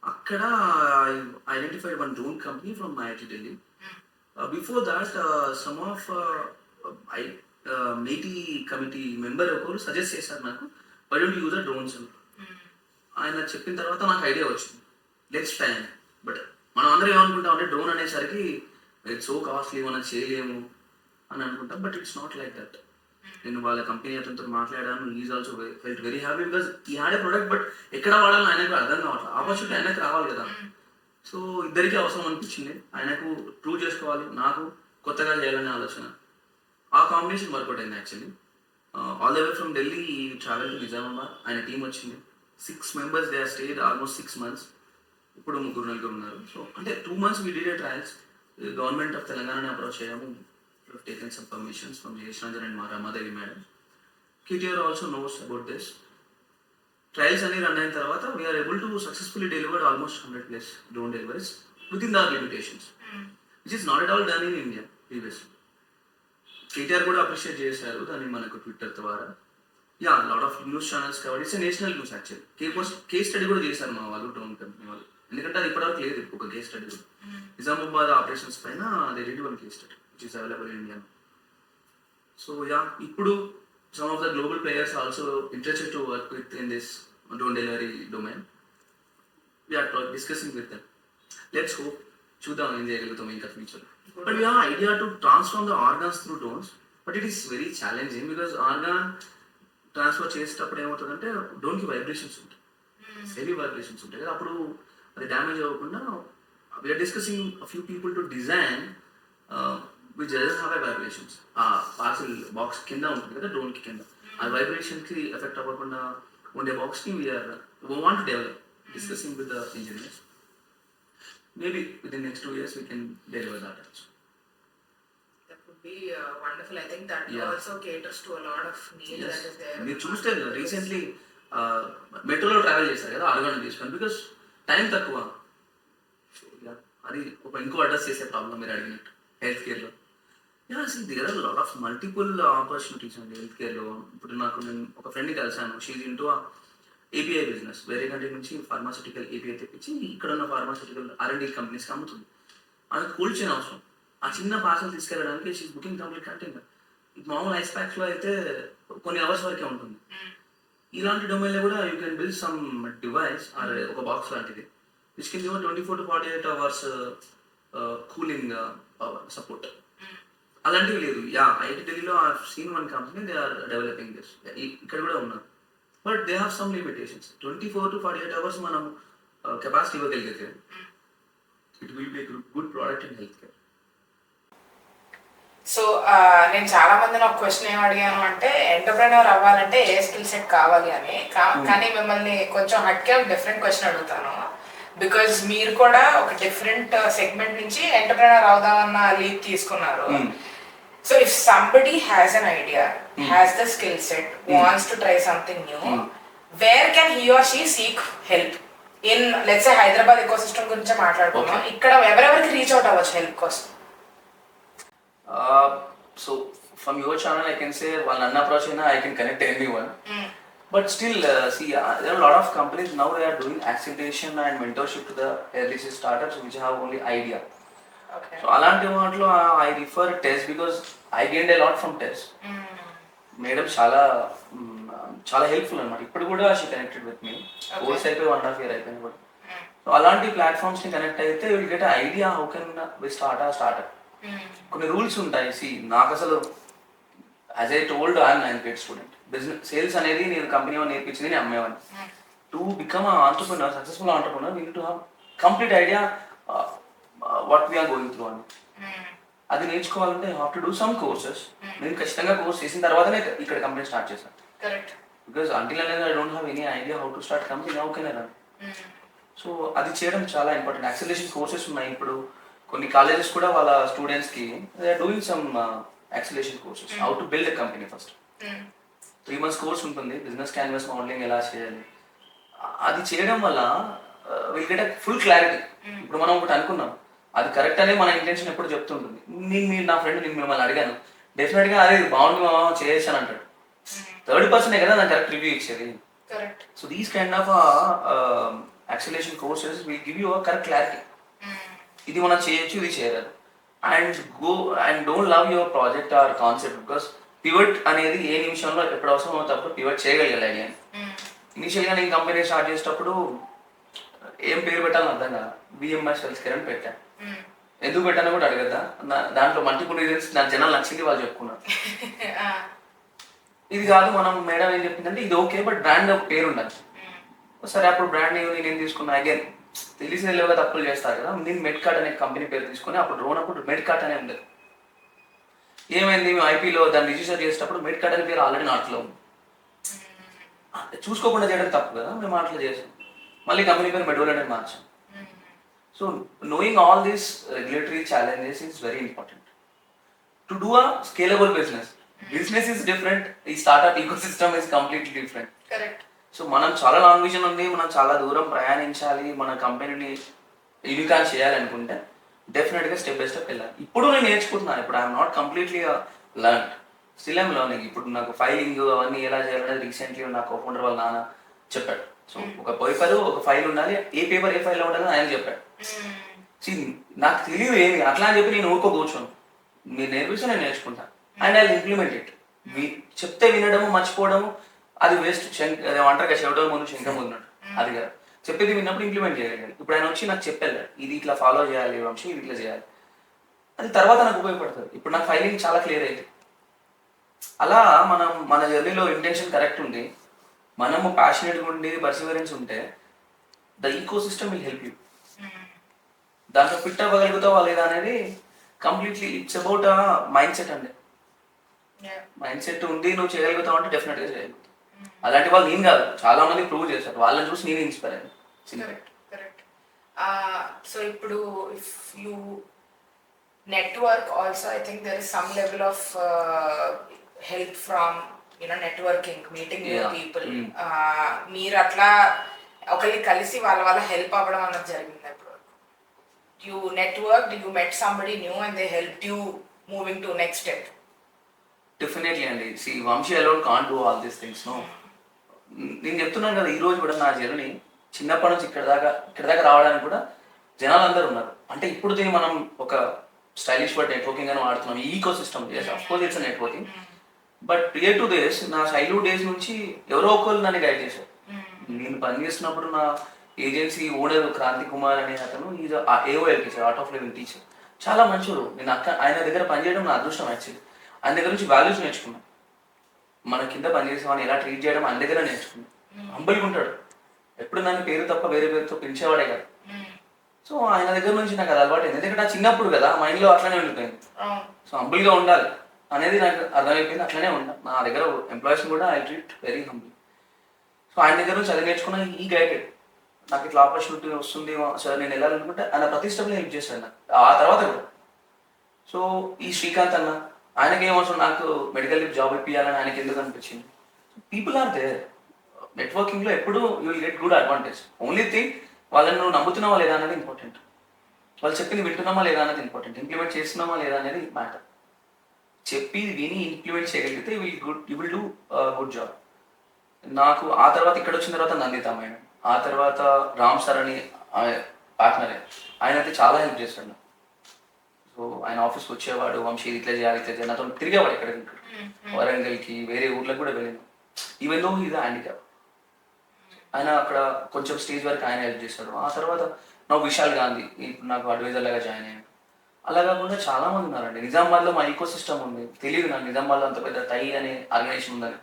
అక్కడ identified one drone company from IIT Delhi. Before that some of మేటీ కమిటీ మెంబర్ ఒకరు సజెస్ట్ చేశారు నాకు, why don't use a drones అని. ఆయన చెప్పిన తర్వాత నాకు ఐడియా వచ్చింది, లెట్స్ ట్రై అని. బట్ మనం అందరం ఏమనుకుంటాం అంటే డ్రోన్ అనేసరికి ఇట్స్ సో కాస్ట్లీ, మనం చేయలేము అని అనుకుంటాం, but it's not like that. నేను వాళ్ళ కంపెనీ అతనితో మాట్లాడాను, is also felt very happy because ఈ ఆడే ప్రోడక్ట్, బట్ ఎక్కడ వాడాలని ఆయనకు అర్థం కావట్లేదు. ఆపర్చునిటీ ఆయనకు రావాలి కదా, సో ఇద్దరికీ అవసరం అనిపించింది. ఆయనకు ప్రూవ్ చేసుకోవాలి, నాకు కొత్తగా చేయాలనే ఆలోచన. ఆ కాంబినేషన్ వర్కౌట్ అయింది actually. All the way from Delhi travel to Nizamabad. ఆయన టీం వచ్చింది, 6 members, they are stayed almost 6 months. ఇప్పుడు 3-4 ఉన్నారు. సో అంటే 2 months we did trials. Government of తెలంగాణని అప్రోచ్ చేయడము, taken some permissions from Jayesh Ranjan and మా Ramadevi madam. KTR also knows about this. Trials అన్ని run అయిన తర్వాత we're able to successfully delivered almost 100+ drone deliveries with in their limitations, which is not at all done in India previously. KTR కూడా appreciate చేశారు దాన్ని మనకు Twitter ద్వారా. Yeah, lot of news channels కాబట్టి it's national news actually. Case study కూడా చేశారు మా వాళ్ళు, డ్రోన్ కంపెనీ వాళ్ళు, ఎందుకంటే అది ఇప్పటివరకు లేదు ఒక కేస్ స్టడీ కూడా. నిజామాబాద్ ఆపరేషన్స్ పైన they did one case study which is available in India. So yeah, ఇప్పుడు some of the global players also interested to work within this drone delivery domain. We're discussing with them. Let's hope, చూద్దాం ఏం చేయగలుగుతాం ఇంకా future. But we have idea to transform the organs through drones, but it is very challenging because organ transfer చేసేటప్పుడు ఏమవుతుందంటే డ్రోన్కి vibrations ఉంటాయి, heavy vibrations ఉంటాయి కదా, అప్పుడు అది డ్యామేజ్ అవ్వకుండా we're discussing few people to design which doesn't have vibrations. ఆ పార్సల్ బాక్స్ కింద ఉంటుంది కదా డ్రోన్కి కింద, ఆ వైబ్రేషన్కి ఎఫెక్ట్ అవ్వకుండా ఉండే బాక్స్ని we're want to develop, discussing with the engineers. Maybe within next 2 years we can deliver that also. Be wonderful. I think that also caters to a lot of needs that is there. మీరు చూస్తే recently మెట్రోలో travel చేశారు కదా organ తీసుకొని, because time తక్కువ. అది ఒక ఇంకో అడ్రస్ చేసే ప్రాబ్లం మీరు అడిగినట్టు హెల్త్ కేర్లో. There are lot of multiple opportunities అండి హెల్త్ కేర్లో. ఇప్పుడు నేను ఒక ఫ్రెండ్ని కలిసాను, షీజ్ ఇంటూ ఏపీఐ బిజినెస్. వేరే కంట్రీ నుంచి ఫార్మాసిటికల్ ఏపీఐ తెప్పించి ఇక్కడ ఉన్న ఫార్మాసిటికల్ R&D కంపెనీస్కి అమ్ముతుంది. అది కోల్డ్ చైన్ అవసరం, ఆ చిన్న పార్సల్ తీసుకెళ్ళడానికి షీఈ్ బుకింగ్ కంప్లీట్ కంటైనర్. మామూలు ఐస్ ప్యాక్స్లో అయితే కొన్ని అవర్స్ వరకే ఉంటుంది. ఇలాంటి డొమైన్లో కూడా you can build some device or ఒక బాక్స్ లాంటిది which can give 24 to 48 hours cooling support. అలాంటివి లేదు. ఐఐటి ఢిల్లీలో I have seen one company, they are developing this. ఇక్కడ కూడా ఉన్నారు, but they have some limitations. 24 to 48 hours మనం capacity ఇవ్వగలిగితే it will be good product in health care. So నేను చాలా మందిని ఒక క్వశ్చన్ ఏం అడిగాను అంటే ఎంటర్ప్రెన్యూర్ అవ్వాలంటే ఏ స్కిల్ సెట్ కావాలి అని కానీ మిమ్మల్ని కొంచెం హట్కే డిఫరెంట్ క్వశ్చన్ అడుగుతాను బికాజ్ మీరు కూడా ఒక డిఫరెంట్ సెగ్మెంట్ నుంచి ఎంటర్ప్రెన్యూర్ అవుదామన్న లీడ్ తీసుకున్నారు. So if somebody has an idea, has the skill set, wants to try something new, where can he or she seek help in let's say Hyderabad eco system గురించి మాట్లాడుకున్నాం. ఇక్కడ ఎవరెవరికి reach out అవ్వచ్చు help కోసం? So from your channel I can say one Anna approach I can connect anyone. But still see there are a lot of companies now they are doing acceleration and mentorship to the early stage startups which have only idea. Okay. So alanti vaatlo I refer test because I gained a lot from test. Madam చాలా helpful అనమాట. ఇప్పుడు కూడా she connected with me. Course అయిపోయి 1.5 year అయిపోయింది కూడా. So అలాంటి platforms ని connect అయితే will get idea how can we startup. కొన్ని రూల్స్ ఉంటాయి. సి నాకు అసలు as I told I'm 9th grade student. Business sales అనేది నేను కంపెనీ వాళ్ళు నేర్పించింది నేను అమ్మేవాడిని. To become entrepreneur, successful entrepreneur we need to have complete idea what we're going through అని. అది నేర్చుకోవాలంటే I have to do some courses. నేను ఖచ్చితంగా కోర్స్ చేసిన తర్వాతనే ఇక్కడ కంపెనీ స్టార్ట్ చేశాను. బికాస్ అంటిల్ అనేది I don't have any idea how to start company, how can I run? So అది చేయడం చాలా ఇంపార్టెంట్. యాక్సిలరేషన్ కోర్సెస్ ఉన్నాయి. ఇప్పుడు కొన్ని కాలేజెస్ కూడా వాళ్ళ స్టూడెంట్స్కి they are doing some acceleration courses, how to build a company first. 3 months course ఉంటుంది, బిజినెస్ క్యాన్వాస్ మోడలింగ్ ఎలా చేయాలి. అది చేయడం వల్ల will get a full clarity. ఇప్పుడు మనం ఒకటి అనుకున్నాం, అది కరెక్ట్ అనే మన ఇంటెన్షన్ ఎప్పుడు చెప్తుంటుంది. మీరు నా ఫ్రెండ్ నేను మిమ్మల్ని అడిగాను, డెఫినెట్గా అదే బాగుంది మా చేయొచ్చు అని అంటాడు. థర్డ్ పర్సనే కదా దాని కరెక్ట్ రివ్యూ ఇచ్చేది. So these kind of acceleration courses will give you a correct clarity. ఇది మనం చేయొచ్చు, ఇది చేయరాదు. And go and don't love your project or concept because pivot అనేది ఏ నిమిషంలో ఎప్పుడు అవసరం అవుతాప్పుడు పివట్ చేయగలిగాలి ఐడియా. ఇనిషియల్గా నేను కంపెనీ స్టార్ట్ చేసేటప్పుడు ఏం పేరు పెట్టాలని అర్థం కదా, బిఎంఎస్ హెల్త్ కేర్ అని పెట్టాను. ఎందుకు పెట్టానో కూడా అడగద్దా, దాంట్లో మల్టిపుల్ రీజన్స్. నా జనాలు నచ్చింది వాళ్ళు చెప్పుకున్నారు. ఇది కాదు మనం మేడం ఏం చెప్పిందంటే ఇది ఓకే బట్ బ్రాండ్ పేరు ఉండాలి. సరే అప్పుడు బ్రాండ్ నేను తీసుకున్నా. అగైన్ తెలిసిన లేవుగా తప్పులు చేస్తారు కదా. నేను మెడ్కార్ట్ అనే కంపెనీ పేరు తీసుకుని అప్పుడు డ్రోన్ అప్పుడు మెడ్కార్ట్ అనే ఉండేది. ఏమైంది, మేము ఐపీలో దాన్ని రిజిస్టర్ చేసేటప్పుడు మెడ్కార్ట్ అనే పేరు ఆల్రెడీ నాట్లో ఉంది. చూసుకోకుండా చేయడం తప్పు కదా, మేము అట్లా చేసాం. మళ్ళీ కంపెనీ పేరు మెడ్వోలెంట్ అని మార్చాం. So knowing all these regulatory challenges is very important to do a scalable business. Business is different, the startup ecosystem is completely different. Correct. So మనం చాలా లాంగ్ విజన్ ఉంది, మనం చాలా దూరం ప్రయాణించాలి, మన కంపెనీని యూనికాన్ చేయాలనుకుంటే డెఫినెట్గా స్టెప్ బై స్టెప్ వెళ్ళాలి. ఇప్పుడు నేను నేర్చుకుంటున్నాను. ఇప్పుడు I'm not completely learn, still I'm learning. ఇప్పుడు నాకు ఫైలింగ్ అవన్నీ ఎలా చేయాలనేది రీసెంట్లీ నా కోఫౌండర్ వాళ్ళ నాన్న చెప్పాడు. సో ఒక పేపర్ ఒక ఫైల్ ఉండాలి, ఏ పేపర్ ఏ ఫైల్లో ఉండాలని ఆయన చెప్పాడు. నాకు తెలియదు ఏమి అట్లా అని చెప్పి నేను ఊరుకో కూర్చోను. మీరు నేర్పిస్తే నేను నేర్చుకుంటాను అండ్ ఐ ఇంప్లిమెంట్ ఇట్. చెప్తే వినడము మర్చిపోవడము అది వేస్ట్. అంటారు కదా చెవటం ముందు శంఖం ముందున్నాడు, అది కదా. చెప్పేది విన్నప్పుడు ఇంప్లిమెంట్ చేయాలి. ఇప్పుడు ఆయన వచ్చి నాకు చెప్పాడు ఇది ఇట్లా ఫాలో చేయాలి వంశీ, ఇది ఇట్లా చేయాలి, అది తర్వాత నాకు ఉపయోగపడుతుంది. ఇప్పుడు నాకు ఫైలింగ్ చాలా క్లియర్ అయింది. అలా మనం మన జర్నీలో ఇంటెన్షన్ కరెక్ట్ ఉంది, మనము ప్యాషనెట్గా ఉండి పర్సివరెన్స్ ఉంటే the ecosystem will help you. దాంట్లో ఫిట్ అవ్వగలుగుతావా లేదా అనేది completely it's about mindset అండి. మైండ్ సెట్ ఉంది, నువ్వు చేయగలుగుతావు అంటే డెఫినెట్గా చేయగలుగుతావు. అలాంటి వాళ్ళు నేను కాదు, చాలా మంది ప్రూవ్ చేశారు. వాళ్ళని చూసి నేను ఇన్స్పైర్ అయ్యాను. సో ఇప్పుడు if you network also I think there is some level of help from networking, meeting new people. మీరు అట్లా ఒకరికి కలిసి వాళ్ళ హెల్ప్ అవ్వడం అన్నది జరిగింది. ఇప్పుడు you network, you met somebody new and they help you moving to next step. Definitely అండి. See Vamshi alone can't do all these things. No, నేను చెప్తున్నాను కదా, ఈ రోజు కూడా నా జర్నీ చిన్నప్పటి నుంచి ఇక్కడ దాకా రావడానికి కూడా జనాలు అందరూ ఉన్నారు. అంటే ఇప్పుడు దీన్ని మనం ఒక స్టైలిష్ వర్డ్ నెట్వర్కింగ్ అని వాడుతున్నాం. Ecosystem, of course it's networking. But prior to this నా చైల్డ్హుడ్ డేస్ నుంచి ఎవరో ఒకరు నన్ను గైడ్ చేశారు. నేను పనిచేస్తున్నప్పుడు నా ఏజెన్సీ ఓనర్ క్రాంతి కుమార్ అనే అతను is AOL teacher, art of living teacher. చాలా మంచివారు. నేను ఆయన దగ్గర పనిచేయడం నా అదృష్టం యాక్చువల్లీ. ఆయన దగ్గర నుంచి వాల్యూస్ నేర్చుకున్నాను. మన కింద పనిచేసే వాళ్ళని ఎలా ట్రీట్ చేయడం ఆయన దగ్గర నేర్చుకున్నాను. హంబుల్గా ఉంటాడు. ఎప్పుడు నన్ను పేరు తప్ప వేరే పేరుతో పిలిచేవాడే కాదు. సో ఆయన దగ్గర నుంచి నాకు అది అలవాటు అయింది, ఎందుకంటే ఆ చిన్నప్పుడు కదా మైండ్లో అట్లనే ఉండిపోయింది. సో హంబుల్గా ఉండాలి అనేది నాకు అర్థమైపోయింది, అట్లనే ఉంటా. నా దగ్గర ఎంప్లాయీస్ని కూడా I treat very humble. So ఆయన దగ్గర నుంచి అది నేర్చుకున్న ఈ గైడెడ్ నాకు ఇట్లా ఆపర్చునిటీ వస్తుంది సార్ నేను వెళ్ళాలనుకుంటే ఆయన ప్రతి స్టెప్లో హెల్ప్ చేశాడు నాకు ఆ తర్వాత కూడా. సో ఈ శ్రీకాంత్ అన్న ఆయనకి ఏమవసరం నాకు మెడికల్ జాబ్ ఇప్పించాలని ఆయనకి ఎందుకు అనిపించింది. People are there. నెట్వర్కింగ్లో ఎప్పుడు you will get good advantage. Only thing వాళ్ళని నువ్వు నమ్ముతున్నావా లేదా అనేది ఇంపార్టెంట్, వాళ్ళు చెప్పింది వింటున్నామా లేదా అనేది ఇంపార్టెంట్, ఇంప్లిమెంట్ చేస్తున్నామా లేదా అనేది మ్యాటర్. చెప్పి విని ఇంప్లిమెంట్ చేయగలిగితే you will do good job. నాకు ఆ తర్వాత ఇక్కడ వచ్చిన తర్వాత నందిత మేడం, ఆ తర్వాత రామ్ సార్ అని పార్ట్నరే, ఆయన అయితే చాలా హెల్ప్ చేస్తాడు నాకు. సో ఆయన ఆఫీస్కి వచ్చేవాడు, వంశీ ఇట్లా చేయాలి నాతో తిరిగేవాడు ఎక్కడికి, వరంగల్కి వేరే ఊర్లకు కూడా వెళ్ళాను. ఈవెన్ దో ఇది హ్యాండిక్యాప్, ఆయన అక్కడ కొంచెం స్టేజ్ వరకు ఆయన హెల్ప్ చేస్తాడు. ఆ తర్వాత నాకు విశాల్ గాంధీ ఇప్పుడు నాకు అడ్వైజర్ లాగా జాయిన్ అయ్యాను. అలా కాకుండా చాలా మంది ఉన్నారండి. నిజామాబాద్లో మా ఈకో సిస్టమ్ ఉంది, తెలియదు నాకు నిజామాబాద్లో అంత పెద్ద టై అనే ఆర్గనైజేషన్ ఉందని.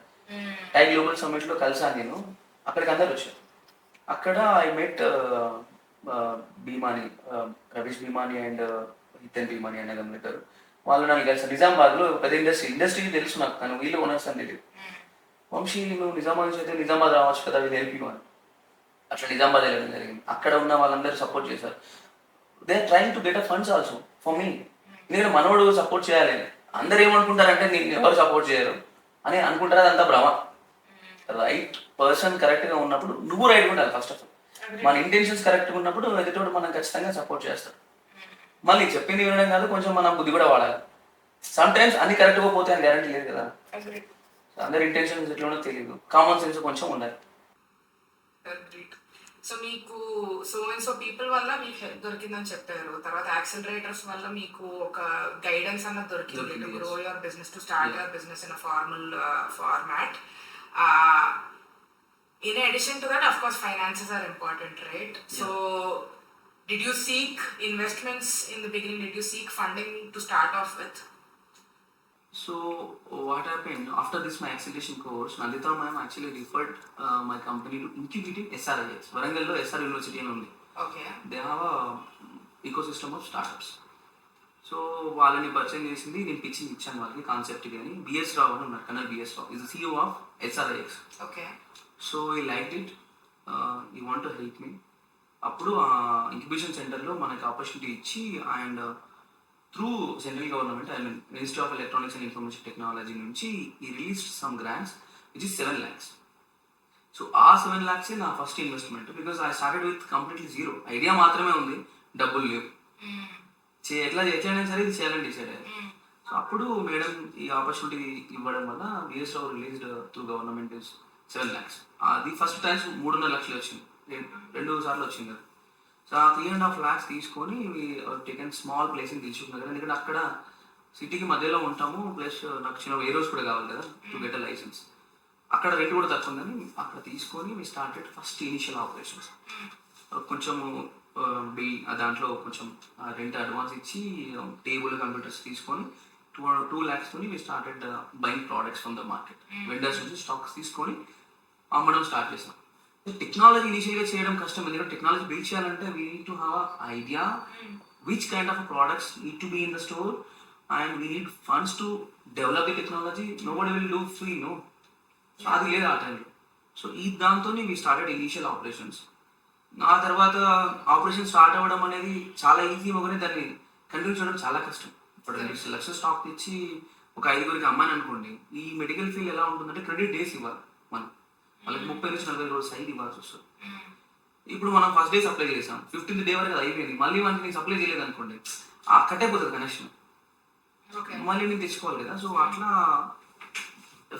టై గ్లోబల్ సమ్మిట్లో కలిసాను నేను, అక్కడికి అందరు వచ్చారు. అక్కడ ఐ మెట్ భీమాని, రవీష్ భీమాని అండ్ హితన్ భీమాని అనే గమనితారు. వాళ్ళు నన్ను కలిసాను. నిజామాబాద్లో పెద్ద ఇండస్ట్రీకి తెలుసు నాకు, కానీ వీళ్ళు ఓనర్స్ అని తెలియదు. వంశీ నువ్వు నిజామాబాద్ నుంచి అయితే నిజామాబాద్ రావచ్చు కదా, వీళ్ళు హెల్ప్ అని. అట్లా నిజామాబాద్ వెళ్ళడం జరిగింది. అక్కడ ఉన్న వాళ్ళందరూ సపోర్ట్ చేశారు. They are trying to get a funds also for me. నేను మనోడు సపోర్ట్ చేయాలి, అందరు ఏమనుకుంటారంటే నేను ఎవరు సపోర్ట్ చేయరు అని అనుకుంటారు, అదంతా భ్రమ. రైట్ పర్సన్ కరెక్ట్గా ఉన్నప్పుడు నువ్వు రైట్గా ఉండాలి. ఫస్ట్ ఆఫ్ ఆల్ మన ఇంటెన్షన్స్ కరెక్ట్గా ఉన్నప్పుడు ఎదుటోడు మనం ఖచ్చితంగా సపోర్ట్ చేస్తాడు. మళ్ళీ చెప్పింది వినడం కాదు, కొంచెం మన బుద్ధి కూడా వాడాలి. సమ్ టైమ్స్ అన్ని కరెక్ట్గా పోతే అని గ్యారంటీ లేదు కదా, అందరి ఇంటెన్షన్స్ ఎట్లా తెలియదు, కామన్ సెన్స్ కొంచెం ఉండాలి. సో మీకు సో పీపుల్ వల్ల మీకు హెల్ప్ దొరికిందని చెప్పారు, తర్వాత యాక్సిలరేటర్స్ వల్ల మీకు ఒక గైడెన్స్ అన్నది దొరికింది to grow your business, to start your business in a formal format. In addition to that, of course, finances are important, right? Yeah. So did you seek investments in the beginning? Did you seek funding to start off with? So what happened after this my acceleration course, Nandita ma'am actually referred my company to incubating SRIX. Varangallo SR University అని ఉంది. Okay. They have a ecosystem of startups. So వాళ్ళని పరిచయం చేసింది, నేను pitching ఇచ్చాను వాళ్ళకి concept. కానీ BS Rao అని ఉన్నారు, కన్నర్ BS Rao is CEO of SRIX. Okay. So ఈ like it, you want to help me. అప్పుడు ఇంక్యుబేషన్ సెంటర్లో మనకి ఆపర్చునిటీ ఇచ్చి, and through central government, I mean ministry of electronics and information technology నుంచి ఈ release some grants which is 7 lakhs. So ఆ 7 lakhs నా first investment, because I started with completely zero idea మాత్రమే ఉంది, డబ్బులు లేవు. ఎట్లా చేయాలని సరే ఇది చేయాలని డిసైడ్ అయ్యారు. సో అప్పుడు మేడం ఈ ఆపర్చునిటీ ఇవ్వడం వల్ల బిఎస్ రావు రిలీజ్డ్ త్రూ గవర్నమెంట్ 7 lakhs. అది ఫస్ట్ టైమ్స్ 3.5 లక్షలు వచ్చింది, 2 సార్లు వచ్చింది. సో ఆ 3.5 lakhs తీసుకొని taken small place in Dilsukh Nagar, ఎందుకంటే అక్కడ సిటీకి మధ్యలో ఉంటాము, ప్లస్ నాకు చిన్న వేరోస్ కూడా కావాలి కదా టు గెట్ అ లైసెన్స్. అక్కడ రేట్ కూడా తక్కువ ఉందని అక్కడ తీసుకొని మీ స్టార్టెడ్ ఫస్ట్ ఇనిషియల్ ఆపరేషన్స్. కొంచెము బిల్ దాంట్లో కొంచెం రెంట్ అడ్వాన్స్ ఇచ్చి టేబుల్ కంప్యూటర్స్ తీసుకొని 2 lakhs తోని మీ started buying products from the market. Vendors నుంచి స్టాక్స్ తీసుకొని అమ్మడం స్టార్ట్ చేసాం. టెక్నాలజీ ఇనిషియల్గా చేయడం కష్టం, ఎందుకంటే టెక్నాలజీ బిల్డ్ చేయాలంటే we need to have idea which kind of products need to be in the store, and we need funds to develop the technology. Nobody will do free, no. So అది లేదు ఆ టైంలో. So ఈ దాంతో we started initial operations. ఆ తర్వాత operation start అవ్వడం అనేది చాలా ఈజీ, ఒకనే దాన్ని కంటిన్యూ చేయడం చాలా కష్టం. ఇప్పుడు 2 లక్షల స్టాక్ ఇచ్చి ఒక 5గురికి అమ్మాని అనుకోండి, ఈ మెడికల్ ఫీల్డ్ ఎలా ఉంటుందంటే క్రెడిట్ డేస్ ఇవ్వాలి మనం, వాళ్ళకి 30 నుంచి 40 రోజులు సైడ్ ఇవ్వాల్సి వస్తుంది. ఇప్పుడు మనం ఫస్ట్ డే సప్లై చేసాం, 15th day వరకు అది అయిపోయింది, మళ్ళీ మనకి నేను సప్లై చేయలేదు అనుకోండి, కట్ అయిపోతుంది కనెక్షన్, మళ్ళీ నేను తెచ్చుకోవాలి కదా. సో అట్లా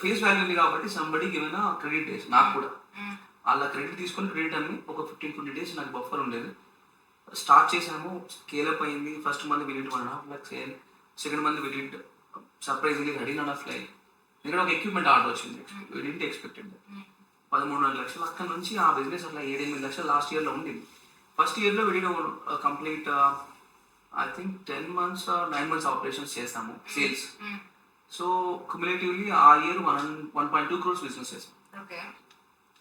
ఫేస్ వాల్యూ ఉంది కాబట్టి సంబడికి ఏమైనా క్రెడిట్ డేస్, నాకు కూడా అలా క్రెడిట్ తీసుకొని క్రెడిట్ అన్ని ఒక 15-20 days నాకు బఫర్ ఉండేది. స్టార్ట్ చేసాము, స్కేలప్ అయింది. First month we did 1.5 lakhs sale, second month we did surprisingly 13.5 lakh. ఇక్కడ ఒక ఎక్విప్మెంట్ ఆర్డర్ వచ్చింది, వి డిడ్ంట్ ఎక్స్పెక్టెడ్. 13.5 లక్షలు. అక్కడ నుంచి ఆ బిజినెస్ అట్లా 7-8 లక్షలు లాస్ట్ ఇయర్లో ఉండింది. ఫస్ట్ ఇయర్లో we did complete I think 10 months or 9 months operations చేసాము సేల్స్. సో క్యుములేటివ్లీ ఆ ఇయర్ 1.2 crores బిజినెస్ చేసాం.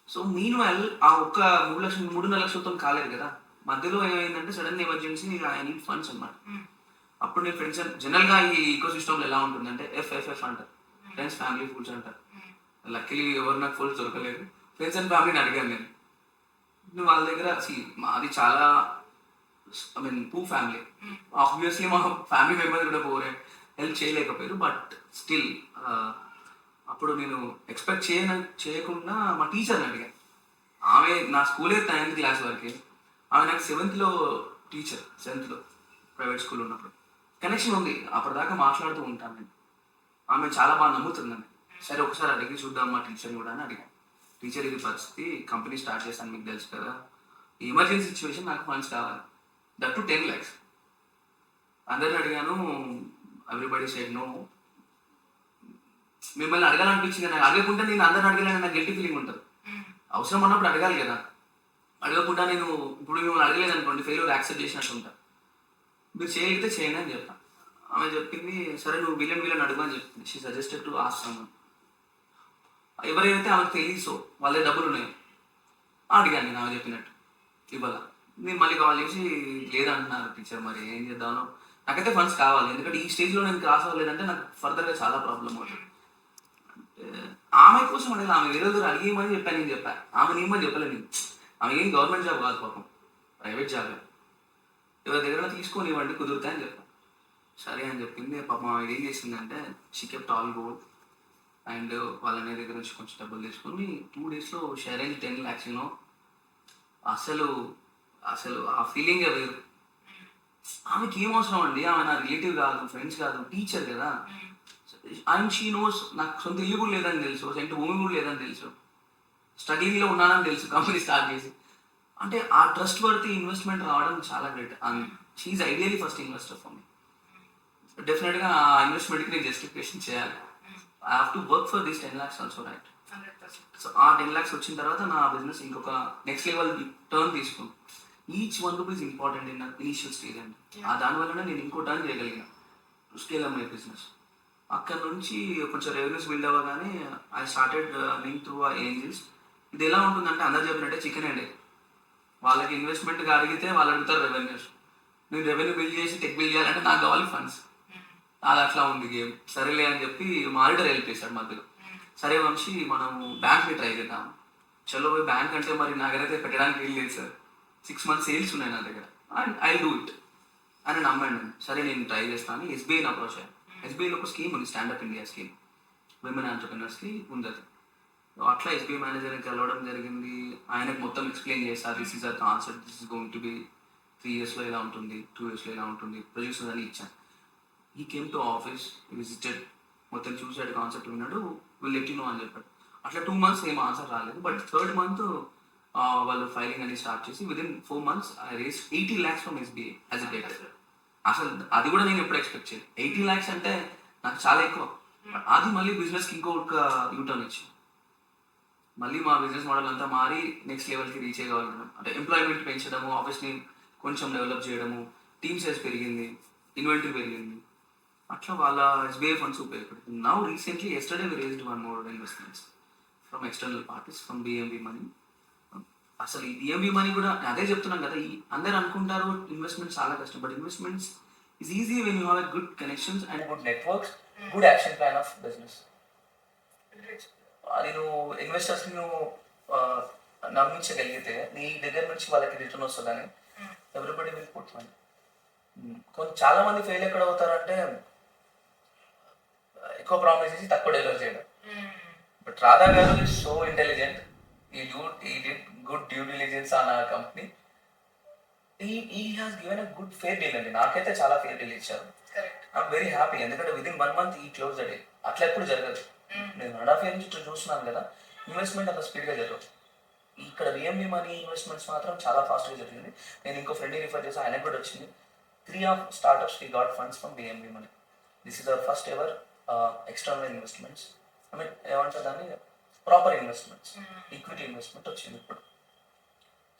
సో మీన్ వైల్ ఆ ఒక్క 3.5 లక్షలతో కాలేదు కదా, మధ్యలో ఏమైందంటే sudden emergency I need funds అనమాట. అప్పుడు నేను ఫ్రెండ్స్ జనరల్గా ఈ ఈకో సిస్టమ్లో ఎలా ఉంటుందంటే ఎఫ్ఎఫ్ఎఫ్ అంటారు, ఫ్రెండ్స్ ఫ్యామిలీ ఫుడ్స్ అంటారు. లక్కీ ఎవరు నాకు ఫుల్స్ దొరకలేదు. ఫ్రెండ్స్ అండ్ ఫ్యామిలీని అడిగాను నేను. వాళ్ళ దగ్గర మాది చాలా ఐ మీన్ పూ ఫ్యామిలీ. ఆబ్వియస్లీ మా ఫ్యామిలీ మెంబర్స్ కూడా పోరే హెల్ప్ చేయలేకపోయారు. బట్ స్టిల్ అప్పుడు నేను ఎక్స్పెక్ట్ చేయకుండా మా టీచర్ని అడిగాను. ఆమె నా స్కూలే 9th క్లాస్ వరకే, ఆమె నాకు 7th teacher. 7th private school ఉన్నప్పుడు కనెక్షన్ ఉంది, అప్పటిదాకా మాట్లాడుతూ ఉంటాను నేను. ఆమె చాలా బాగా నమ్ముతుందని. సరే ఒకసారి అడిగి చూద్దాం మా టీచర్ని కూడా అని అడిగాను. టీచర్ ఇది పరిస్థితి, కంపెనీ స్టార్ట్ చేశాను మీకు తెలుసు కదా, ఎమర్జెన్సీ సిచ్యువేషన్, నాకు ఫండ్స్ కావాలి, దట్ టు 10 lakhs. అందరిని అడిగాను, ఎవ్రీబడి సైడ్ నో. మిమ్మల్ని అడగాలనిపించింది, నాకు అడగకుండా నేను అందరిని అడగాలని నాకు గిల్టీ ఫీలింగ్ ఉంటుంది. అవసరం అన్నప్పుడు అడగాలి కదా. అడగకుండా నేను ఇప్పుడు మిమ్మల్ని అడగలేదు అనుకోండి, ఫెయిల్యూర్ యాక్సెప్ట్ చేసినట్టు ఉంటా. మీరు చేయగలిగితే చేయండి అని చెప్పాను. ఆమె చెప్పింది సరే నువ్వు వీళ్ళని అడుగు అని చెప్పింది. She suggested to ask someone. ఎవరైతే ఆమెకు తెలియసో వాళ్ళ డబ్బులు ఉన్నాయి అడిగాను నేను ఆమె చెప్పినట్టు ఇవ్వాల. నేను మళ్ళీ కాల్ చేసి లేదంటున్నారు టీచర్, మరి ఏం చేద్దామో, నాకైతే ఫండ్స్ కావాలి, ఎందుకంటే ఈ స్టేజ్లో నేను క్రాస్ అవ్వలేదంటే నాకు ఫర్దర్గా చాలా ప్రాబ్లం అవుతుంది. అంటే ఆమె కోసం అడిగి ఆమె వేరే దగ్గర అడిగేయమని చెప్పాను. నేను చెప్పాను ఆమె ఏమని చెప్పలేదు నేను. ఆమె ఏం గవర్నమెంట్ జాబ్ కాదు పాపం, ప్రైవేట్ జాబ్. ఎవరి దగ్గర తీసుకొని ఇవ్వండి కుదురుతాయి అని చెప్పాను. సరే అని చెప్పింది. పాపం ఆమె ఏం చేసిందంటే she kept all gold and వాళ్ళని దగ్గర నుంచి కొంచెం డబ్బులు తీసుకొని 2 daysలో షేర్ అయింది 10 lakhs. అసలు అసలు ఆ ఫీలింగే వేరు. ఆమెకి ఏం అవసరం అండి, ఆమె నా రిలేటివ్ కాదు, ఫ్రెండ్స్ కాదు, టీచర్ కదా. అండ్ షీ నోస్ నాకు సొంత ఇల్లు కూడా లేదని తెలుసు, సొంత భూమి కూడా లేదని తెలుసు, స్ట్రగ్లింగ్లో ఉన్నానని తెలుసు కంపెనీ స్టార్ట్ చేసి. అంటే ఆ ట్రస్ట్ వర్తీ ఇన్వెస్ట్మెంట్ రావడం చాలా గ్రేట్. అండ్ షీఈ్ ideally first investor for me. డెఫినెట్గా ఆ ఇన్వెస్ట్మెంట్కి నేను జస్టిఫికేషన్ చేయాలి. I have to work for this 10 lakhs also, right? So ఆ 10 lakhs వచ్చిన తర్వాత నా బిజినెస్ ఇంకొక నెక్స్ట్ లెవెల్ టర్న్ తీసుకుంది. Each 1 rupee important in initial stage అండి. దానివల్లనే నేను ఇంకో టర్న్ చేయగలిగిన స్కేల్ అప్ మై బిజినెస్. అక్కడ నుంచి కొంచెం రెవెన్యూస్ బిల్డ్ అవ్వగానే ఐ స్టార్టెడ్ లింక్ త్రూ ఆ ఏంజిల్స్. ఇది ఎలా ఉంటుందంటే అందరు చెప్పినట్టే చికెన్ అండి. వాళ్ళకి ఇన్వెస్ట్మెంట్గా అడిగితే వాళ్ళు అడుగుతారు రెవెన్యూస్. నేను రెవెన్యూ బిల్డ్ చేసి టెక్ బిల్డ్ చేయాలంటే నాకు కావాలి ఫండ్స్. అది అట్లా ఉంది గేమ్. సరేలే అని చెప్పి మా ఆడిటర్ హెల్ప్ చేశాడు మధ్యలో. సరే వంశీ మనం బ్యాంక్ని ట్రై చేద్దాం. చలో పోయి బ్యాంక్ అంటే మరి నా దగ్గర అయితే పెట్టడానికి వీలు లేదు సార్, 6 months సేల్స్ ఉన్నాయి నా దగ్గర, అండ్ ఐ డూ ఇట్ అని నమ్మండి. సరే నేను ట్రై చేస్తాను. ఎస్బీఐని అప్రోచ్ అయ్యాను. ఎస్బీఐలో ఒక స్కీమ్ ఉంది, స్టాండప్ ఇండియా స్కీమ్, విమెన్ ఎంటర్‌ప్రెన్యూర్స్కి ఉంది. అది అట్లా ఎస్బీఐ మేనేజర్ని కలవడం జరిగింది. ఆయనకు మొత్తం ఎక్స్ప్లెయిన్ చేస్తారు, this is a concept, this is going to be 3 yearsలో ఇలా ఉంటుంది, 2 yearsలో ఇలా ఉంటుంది, ప్రొజెక్షన్స్ అని ఇచ్చాను. ఈ కేమ్ టు ఆఫీస్, విజిటెడ్, మొత్తం చూసాడు, కాన్సెప్ట్ విన్నాడు, విల్ లెట్ యు నో అని చెప్పాడు. అట్లా 2 months ఏం ఆన్సర్ రాలేదు. బట్ 3rd month వాళ్ళు ఫైలింగ్ అని స్టార్ట్ చేసి within 4 months I raise 80 lakhs from SBI as a date. అసలు అది కూడా నేను ఎప్పుడు ఎక్స్పెక్ట్ చేయలేదు. 80 lakhs అంటే నాకు చాలా ఎక్కువ. అది మళ్ళీ బిజినెస్కి ఇంకొక యూటర్న్ ఇచ్చింది. మళ్ళీ మా బిజినెస్ మోడల్ అంతా మారి నెక్స్ట్ లెవెల్కి రీచ్ అయ్యగలుగుతున్నాం. అంటే ఎంప్లాయ్మెంట్ పెంచడము, ఆఫీస్ని కొంచెం డెవలప్ చేయడము, టీమ్ సైజ్ పెరిగింది, ఇన్వెంటరీ పెరిగింది. అట్లా వాళ్ళ ఎస్బీఐ ఫండ్స్ ఉపయోగపడుతుంది. Now recently yesterday we raised 1 more investments from external parties, from BMB money. అసలు ఈ బిఎంబి మనీ కూడా అదే చెప్తున్నాం కదా, ఈ అందరు అనుకుంటారు ఇన్వెస్ట్మెంట్స్ చాలా కష్టం, but investments is easy when you have good connections and good networks, good action plan of business. అది నువ్వు ఇన్వెస్టర్స్ని నువ్వు నమ్మించగలిగితే నీ దగ్గర నుంచి వాళ్ళకి రిటర్న్ వస్తుందని ఎవ్రీబడి విల్ పుట్ మనీ. చాలా మంది ఫెయిల్ ఎక్కడ అవుతారంటే ఎక్కువ ప్రామిస్ చేసి తక్కువ డెలివర్ చేయడం. బట్ రాధా గారు is so intelligent. He did good due diligence on our company. He has given a good fair deal అండి. నాకైతే చాలా ఫేర్ డీల్ ఇచ్చారు. ఐఎమ్ వెరీ హ్యాపీ, ఎందుకంటే విదిన్ 1 month ఈ క్లోజ్ ద డీల్. అట్లా ఎప్పుడు జరగదు. నేను 1.5 years నుంచి చూస్తున్నాను కదా, ఇన్వెస్ట్మెంట్ అంత స్పీడ్గా జరగదు. ఇక్కడ బిఎంబి మనీ ఇన్వెస్ట్మెంట్స్ మాత్రం చాలా ఫాస్ట్గా జరిగింది. నేను ఇంకో ఫ్రెండ్ని రిఫర్ చేసి ఆయనకు కూడా వచ్చింది. 3 of startups we got funds from BNB money. This is our first ever external investments. I mean, ఏమంటారు దాన్ని, ప్రాపర్ ఇన్వెస్ట్మెంట్స్, ఈక్విటీ ఇన్వెస్ట్మెంట్ వచ్చింది ఇప్పుడు.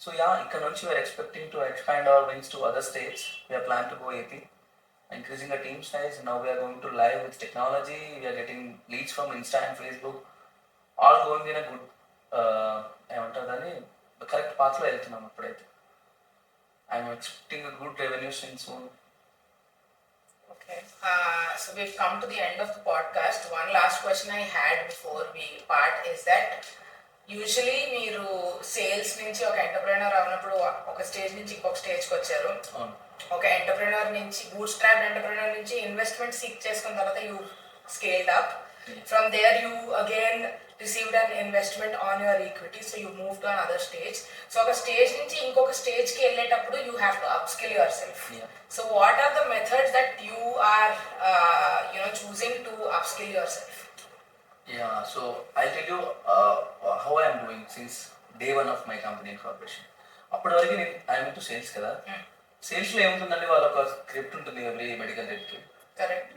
సో ఇక్కడ నుంచి we're expecting to expand our wings to other states. We're plan to go AP, increasing the team size. Now we are going to live with technology. We are getting leads from Insta and Facebook. All going in a good ఏమంటారు దాన్ని, correct పాత్లో వెళ్తున్నాం ఇప్పుడైతే. I'm expecting a good revenue soon. Okay. So we've come to the end of the podcast. One last question I had before we part is that usually మీరు sales నుంచి ఒక entrepreneur అవునప్పుడు ఒక stage నుంచి ఇంకొక స్టేజ్కి వచ్చారు. ఒక ఎంటర్ప్రెనర్ నుంచి బూట్ స్ట్రాప్ ఎంటర్ప్రెనర్ నుంచి ఇన్వెస్ట్మెంట్ సీక్ చేసుకున్న తర్వాత you scaled up. From there you again received an investment on your equity, so you moved to another stage. So ఒక స్టేజ్ నుంచి ఇంకొక స్టేజ్కి వెళ్ళేటప్పుడు you have to upskill yourself. So what are the methods that you are choosing to upskill yourself? Yeah, so I'll tell you how I am doing since day one of my company incorporation. అప్పటి వరకు నేను I mean to sales కదా. సేల్స్లో ఏముంటుందంటే వాళ్ళ ఒక script ఉంటుంది every medical రేట్కి.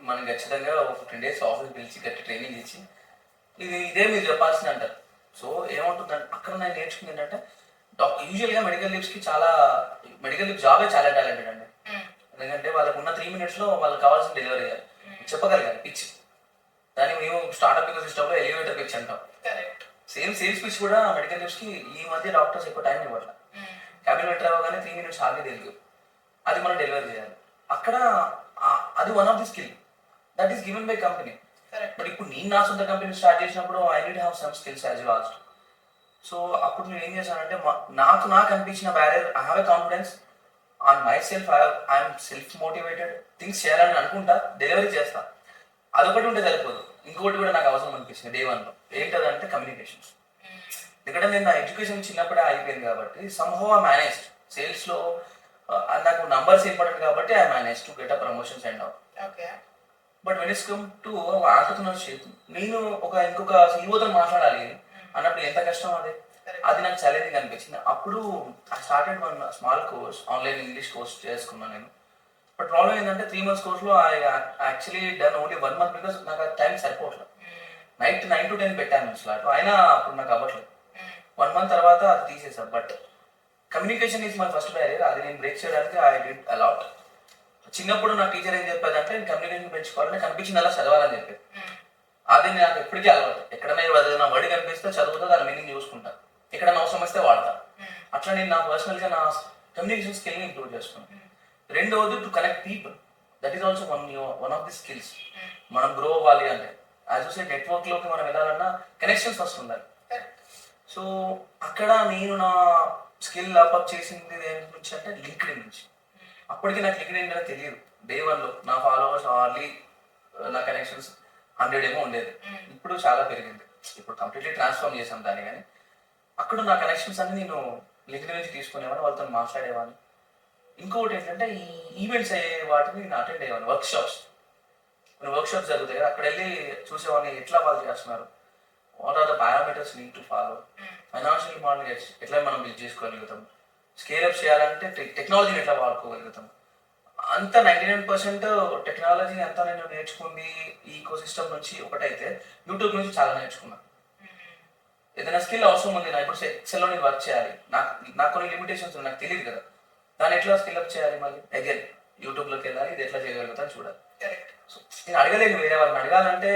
మనం ఖచ్చితంగా ఒక 10 days ఆఫీస్ పిలిచి గట్టి ట్రైనింగ్ ఇచ్చి ఇదే మీరు చెప్పాల్సింది అంటారు. సో ఏమంటుందంటే అక్కడ నేను నేర్చుకుంది ఏంటంటే యూజువల్గా మెడికల్ లీవ్స్కి మెడికల్ లీవ్ జాబే చాలా టాలెంటెడ్ అండి. ఎందుకంటే వాళ్ళకు ఉన్న 3 minutes వాళ్ళకి కావాల్సిన డెలివరీ చేయాలి, చెప్పగలిగారు పిచ్. దాన్ని మేము స్టార్ట్అప్ ఈకో సిస్టంలో ఎలివేటర్ పిచ్ అంటాం. సేమ్ సేల్స్ పిచ్ కూడా మెడికల్ లీవ్స్కి ఈ మధ్య డాక్టర్స్ ఎక్కువ టైం ఇవ్వట్లేదు. క్యాబిన్ లెటర్ అవ్వగానే 3 minutes ఆగి తెలుగు అది మనం డెలివరీ చేయాలి. అక్కడ అది one of the skill that is given by company. But ఇప్పుడు నేను నా సొంత కంపెనీ స్టార్ట్ చేసినప్పుడు I need have some skills as you asked. So అప్పుడు నేను ఏం చేశానంటే నాకు అనిపించిన barrier I have a confidence on my self. I'm self motivated. Things చేయాలని అనుకుంటా, డెలివరీ చేస్తా. అదొకటి ఉంటే సరిపోదు, ఇంకొకటి కూడా నాకు అవసరం అనిపించింది డే వన్లో. ఏంటంటే కమ్యూనికేషన్స్. ఎందుకంటే నేను నా ఎడ్యుకేషన్ చిన్నప్పుడే అయిపోయింది కాబట్టి సమ్హౌ ఐ మేనేజ్డ్. సేల్స్లో నాకు నంబర్స్ ఇంపార్టెంట్ కాబట్టి I manage to get a promotions and all. But when it's come to entrepreneurship, నేను ఇంకొక సీఈఓతో మాట్లాడాలి అన్నప్పుడు ఎంత కష్టం అది నాకు ఛాలెంజింగ్ అనిపించింది. అప్పుడు I started one small course, online English course చేసుకున్నాను నేను. బట్ ప్రాబ్లం ఏంటంటే 3 months కోర్స్లో I actually done only 1 month because నాకు ఆ టైం సరిపోవట్లేదు. నైట్ 9 to 10 పెట్టాను స్లాట్, అయినా అప్పుడు నాకు అవ్వట్లేదు. 1 month తర్వాత అది తీసేసాను. But communication is my first barrier. అది నేను బ్రేక్ చేయడానికి ఐ డిడ్ అలాట్. చిన్నప్పుడు నా టీచర్ ఏం చెప్పేదంటే నేను కమ్యూనికేషన్ పెంచుకోవాలని, కనిపించింది అలా చదవాలని చెప్పేది. అది నాకు ఎప్పటికీ అలవాటు. ఎక్కడైనా ఏదైనా వర్డ్ కనిపిస్తే చదువుతా, దాని మీనింగ్ చూసుకుంటా, ఎక్కడైనా అవసరం వస్తే వాడతా. అట్లా నేను నా పర్సనల్గా నా కమ్యూనికేషన్ స్కిల్ని ఇంప్రూవ్ చేసుకున్నాను. రెండవది to connect people, that is also one of the skills. మనం గ్రో అవ్వాలి అంటే యాజ్ యూ సే నెట్వర్క్లోకి మనం వెళ్ళాలన్నా కనెక్షన్స్ ఫస్ట్ ఉండాలి. సో అక్కడ నేను నా స్కిల్ అప్అప్ చేసింది దేని నుంచి అంటే లింక్డ్ఇన్ నుంచి. అప్పటికి నాకు లింక్డ్ఇన్ అనేది తెలియదు. డే వన్లో నా ఫాలోవర్స్ హార్డ్లీ, నా కనెక్షన్స్ 100 ఏమో ఉండేది. ఇప్పుడు చాలా పెరిగింది. ఇప్పుడు కంప్లీట్లీ ట్రాన్స్ఫార్మ్ చేశాను దాన్ని. కానీ అక్కడ నా కనెక్షన్స్ అన్ని నేను లింక్డ్ఇన్ నుంచి తీసుకునేవాడిని, వాళ్ళతో మాట్లాడేవాడిని. ఇంకొకటి ఏంటంటే ఈ ఈవెంట్స్ అయ్యే వాటిని నేను అటెండ్ అయ్యేవాడిని. కొన్ని వర్క్షాప్స్ జరుగుతాయి కదా, అక్కడ వెళ్ళి చూసేవాడిని ఎట్లా వాళ్ళు చేస్తున్నారు, what are the parameters need to follow, financial model ఎట్లా మనం బిల్డ్ చేసుకోగలుగుతాం, స్కేలప్ చేయాలంటే టెక్నాలజీని ఎట్లా వాడుకోగలుగుతాం. అంతా 99% టెక్నాలజీ అంతా నేను నేర్చుకుంది ఈ ఈకో సిస్టమ్ నుంచి. ఒకటైతే యూట్యూబ్ నుంచి చాలా నేర్చుకున్నాను. ఏదైనా స్కిల్ అవసరం ఉంది, నా ఇప్పుడు ఎక్సెల్లో నేను వర్క్ చేయాలి, నాకు కొన్ని లిమిటేషన్స్ ఉన్నాయి, నాకు తెలియదు కదా, దాన్ని ఎట్లా స్కిల్అప్ చేయాలి, మళ్ళీ అగైన్ యూట్యూబ్లోకి వెళ్ళాలి, ఇది ఎట్లా చేయగలుగుతాను చూడాలి. సో నేను అడగలేను, వేరే వాళ్ళని అడగాలంటే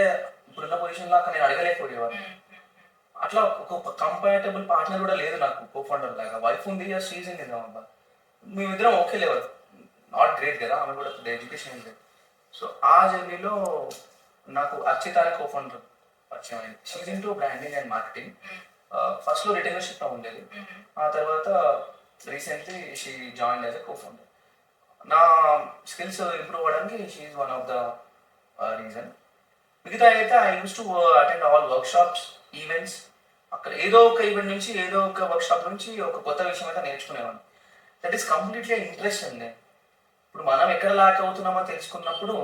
ఇప్పుడున్న పొజిషన్లో అక్కడ నేను అడగలేకపోయేవాడిని. అట్లా ఒక కంపాటబుల్ పార్ట్నర్ కూడా లేదు నాకు, కో ఫౌండర్ లాగా. వైఫ్ ఉంది, సీజన్ నిజామబ్బా, మేమిద్దరం ఓకే లెవెల్, నాట్ గ్రేట్ కదా, ఆమె కూడా ఎడ్యుకేషన్ ఏం లేదు. సో ఆ జర్నీలో నాకు అర్చిత అనే కో ఫౌండర్ పరిచయం అయింది. Season 2 branding and marketing. ఫస్ట్లో రిటైనర్షిప్లో ఉండేది, ఆ తర్వాత recently she join as a co founder. నా స్కిల్స్ ఇంప్రూవ్ అవ్వడానికి she is one of the reason. మిగతా అయితే I use to attend all workshops, events. అక్కడ ఏదో ఒక ఈవెంట్ నుంచి, ఏదో ఒక వర్క్షాప్ నుంచి ఒక కొత్త విషయం అయితే నేర్చుకునేవాడిని. దట్ ఈస్ కంప్లీట్లీ ఇంట్రెస్ట్ అండి. ఇప్పుడు మనం ఎక్కడ ల్యాక్ అవుతున్నామో తెలుసుకున్నప్పుడు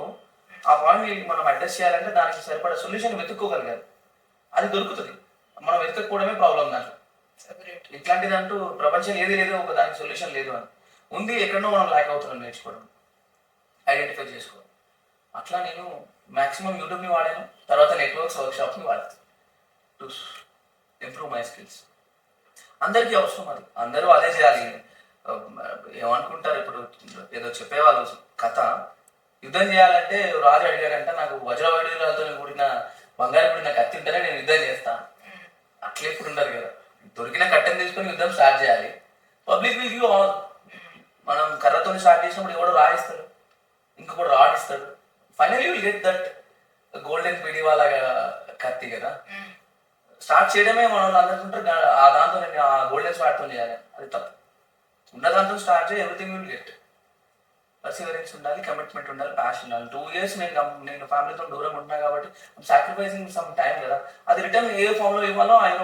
ఆ పాయింట్ మనం అడ్రస్ చేయాలంటే దానికి సరిపడా సొల్యూషన్ వెతుక్కోగలిగారు. అది దొరుకుతుంది, మనం వెతకపోవడమే ప్రాబ్లం. దాంట్లో ఇట్లాంటిది అంటూ ప్రపంచం ఏది లేదు, ఒక దానికి సొల్యూషన్ లేదు అని ఉంది. ఎక్కడో మనం ల్యాక్ అవుతున్నాం, నేర్చుకోవడం, ఐడెంటిఫై చేసుకోవడం. అట్లా నేను మ్యాక్సిమం యూట్యూబ్ని వాడాను, తర్వాత నెట్వర్క్స్ వర్క్షాప్ని వాడాను టు ఇంప్రూవ్ మై స్కిల్స్. అందరికీ అవసరం అది, అందరూ అదే చేయాలి. ఏమనుకుంటారు ఇప్పుడు, ఏదో చెప్పేవాళ్ళు కథ, యుద్ధం చేయాలంటే రాజు అడిగాడంట, నాకు వజ్రవైడూర్యాలతో కూడిన బంగారు కూడిన కత్తి ఉంటేనే నేను యుద్ధం చేస్తాను. అట్లా ఇప్పుడు ఉండరు కదా, దొరికిన కట్టెని తీసుకొని యుద్ధం స్టార్ట్ చేయాలి. పబ్లిక్ విల్ గివ్ ఆల్, మనం కర్రతో స్టార్ట్ చేసినప్పుడు ఎవడో రాయిస్తాడు, ఇంకొకటి రాడిస్తాడు. Finally will get that golden పిడి వాళ్ళ కత్తి కదా. స్టార్ట్ చేయడమే మనం అనుకుంటారు ఆ దాంతో నేను ఆ గోల్డెన్ స్వాట్తో చేయాలి, అది తప్పు. ఉన్న దాంతో స్టార్ట్ చేయి, ఎవ్రీథింగ్ విల్ గెట్. పర్సివరెన్స్ ఉండాలి, కమిట్మెంట్ ఉండాలి, ప్యాషన్ ఉండాలి. 2 years నేను ఫ్యామిలీతో దూరం ఉంటున్నా కాబట్టి సాక్రిఫైసింగ్ సమ్ టైం కదా. అది రిటర్న్ ఏ ఫామ్లో ఇవ్వాలో ఆయన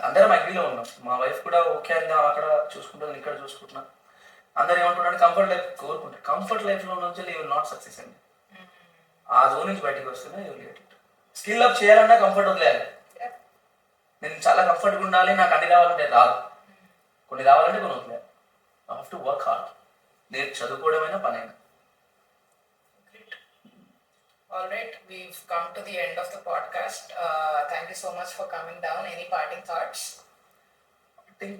అందరం అగ్రీలో ఉన్నాం. మా వైఫ్ కూడా ఓకే అందా, అక్కడ చూసుకుంటుంది, ఇక్కడ చూసుకుంటున్నా. అందరు ఏమంటున్నారు, కంఫర్ట్ లైఫ్ కోరుకుంటారు. కంఫర్ట్ లైఫ్లో నుంచి యూ విల్ నాట్ సక్సెస్ అండి. ఆ జోన్ నుంచి బయటకు వస్తేనే you will get it. Skill up చేయాలన్నా కంఫర్ట్ వదిలేయాలి. నేను చాలా కంఫర్ట్గా ఉండాలి, నాకు అన్ని రావాలంటే రాదు. కొన్ని రావాలంటే కొన్ని వదిలేయాలి. I have to work hard. నేను చదువుకోవడమైనా పనైనా. All right, we've come to the end of the podcast. Thank you so much for coming down. Any parting thoughts?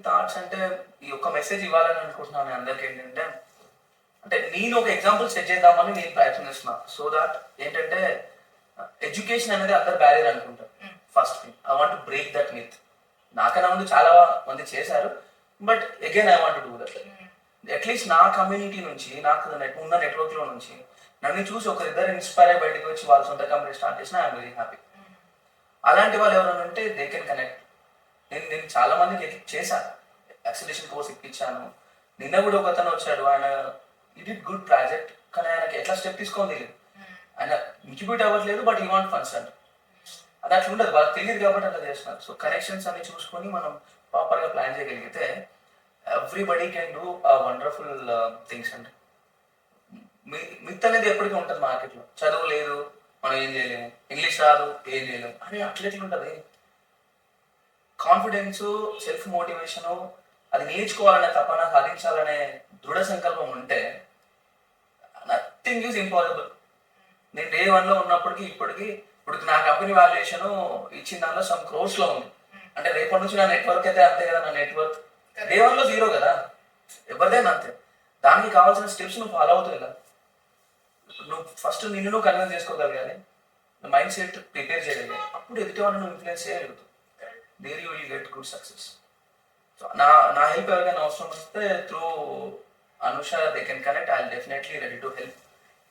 Thoughts అంటే ఈ ఒక్క మెసేజ్ ఇవ్వాలని అనుకుంటున్నాను అందరికి. ఏంటంటే అంటే నేను ఒక ఎగ్జాంపుల్ సెట్ చేద్దామని నేను ప్రయత్నం చేస్తున్నా. సో దాట్ ఏంటంటే ఎడ్యుకేషన్ అనేది అందరు బ్యారియర్ అనుకుంటారు. First thing I want to break that myth. నాకన్నా ముందు చాలా మంది చేశారు, but again I want to do that. At least నా కమ్యూనిటీ నుంచి, నాకు ఉన్న నెట్వర్క్లో నుంచి నన్ను చూసి ఒకరిద్దరు ఇన్స్పైర్ అయ్యి బయటకు వచ్చి వాళ్ళ సొంత కంపెనీ స్టార్ట్ చేసిన ఐఎమ్ వెరీ హ్యాపీ. అలాంటి వాళ్ళు ఎవరైనా ఉంటే దే కెన్ కనెక్ట్. నేను చాలా మందికి చేశాను, యాక్సిలేషన్ కోర్స్ ఇప్పించాను. నిన్న కూడా ఒక అతను వచ్చాడు, ఆయన ఇట్ ఇట్ గుడ్ ప్రాజెక్ట్, కానీ ఆయనకి ఎట్లా స్టెప్ తీసుకోవాలి తెలియదు. ఆయన ఇంక్యుబేట్ అవ్వట్లేదు, బట్ ఈ వాంట్ ఫండ్స్ అంట. అది అట్లా ఉండదు, వాళ్ళకి తెలియదు కాబట్టి అట్లా చేస్తున్నారు. సో కనెక్షన్స్ అన్ని చూసుకొని మనం ప్రాపర్గా ప్లాన్ చేయగలిగితే everybody can do wonderful things అండి. మిత్ అనేది ఎప్పటికీ ఉంటుంది మార్కెట్లో. చదువు లేదు, మనం ఏం చేయలేము, ఇంగ్లీష్ రాదు, ఏం చేయలేము అని అట్లెట్లు ఉంటుంది. కాన్ఫిడెన్స్, సెల్ఫ్ మోటివేషను, అది నేర్చుకోవాలనే తపన, సాధించాలనే దృఢ సంకల్పం ఉంటే నథింగ్ ఈజ్ ఇంపాసిబుల్. నేను Day 1లో ఉన్నప్పటికీ ఇప్పుడు నా కంపెనీ వాల్యుయేషన్ ఇచ్చిన దానిలో సమ్ క్రోర్స్లో ఉంది. అంటే రేపటి నుంచి నా నెట్వర్క్ అయితే అంతే కదా. నా నెట్వర్క్ Day 1లో 0 కదా, ఎవరిదైనా అంతే. దానికి కావాల్సిన స్టెప్స్ నువ్వు ఫాలో అవుతావు కదా. నువ్వు ఫస్ట్ నిన్ను కన్విన్స్ చేసుకోగలగాలి, మైండ్ సెట్ ప్రిపేర్ చేయగలిగాలి, అప్పుడు ఎదుటి వాళ్ళని నువ్వు ఇన్ఫ్లుయెన్స్ చేయగలుగుతావు. There you will get good success. So నా హెల్ప్ ఎవరికైనా అవసరం వస్తే through Anusha they can connect. I'll definitely ready to help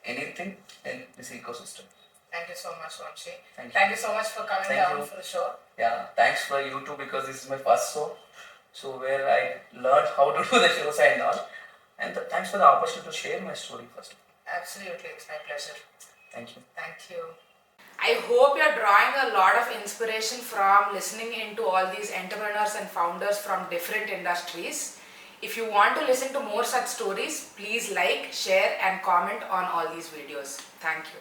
anything in this ecosystem. Thank you so much, Vamshi. Thank you so much for coming down for the show. Yeah, thanks for you too, because this is my first show. So where I learned how to do the shows and all. And thanks for the opportunity to share my story first. Absolutely, it's my pleasure. Thank you. Thank you. I hope you're drawing a lot of inspiration from listening into all these entrepreneurs and founders from different industries. If you want to listen to more such stories, please like, share and comment on all these videos. Thank you.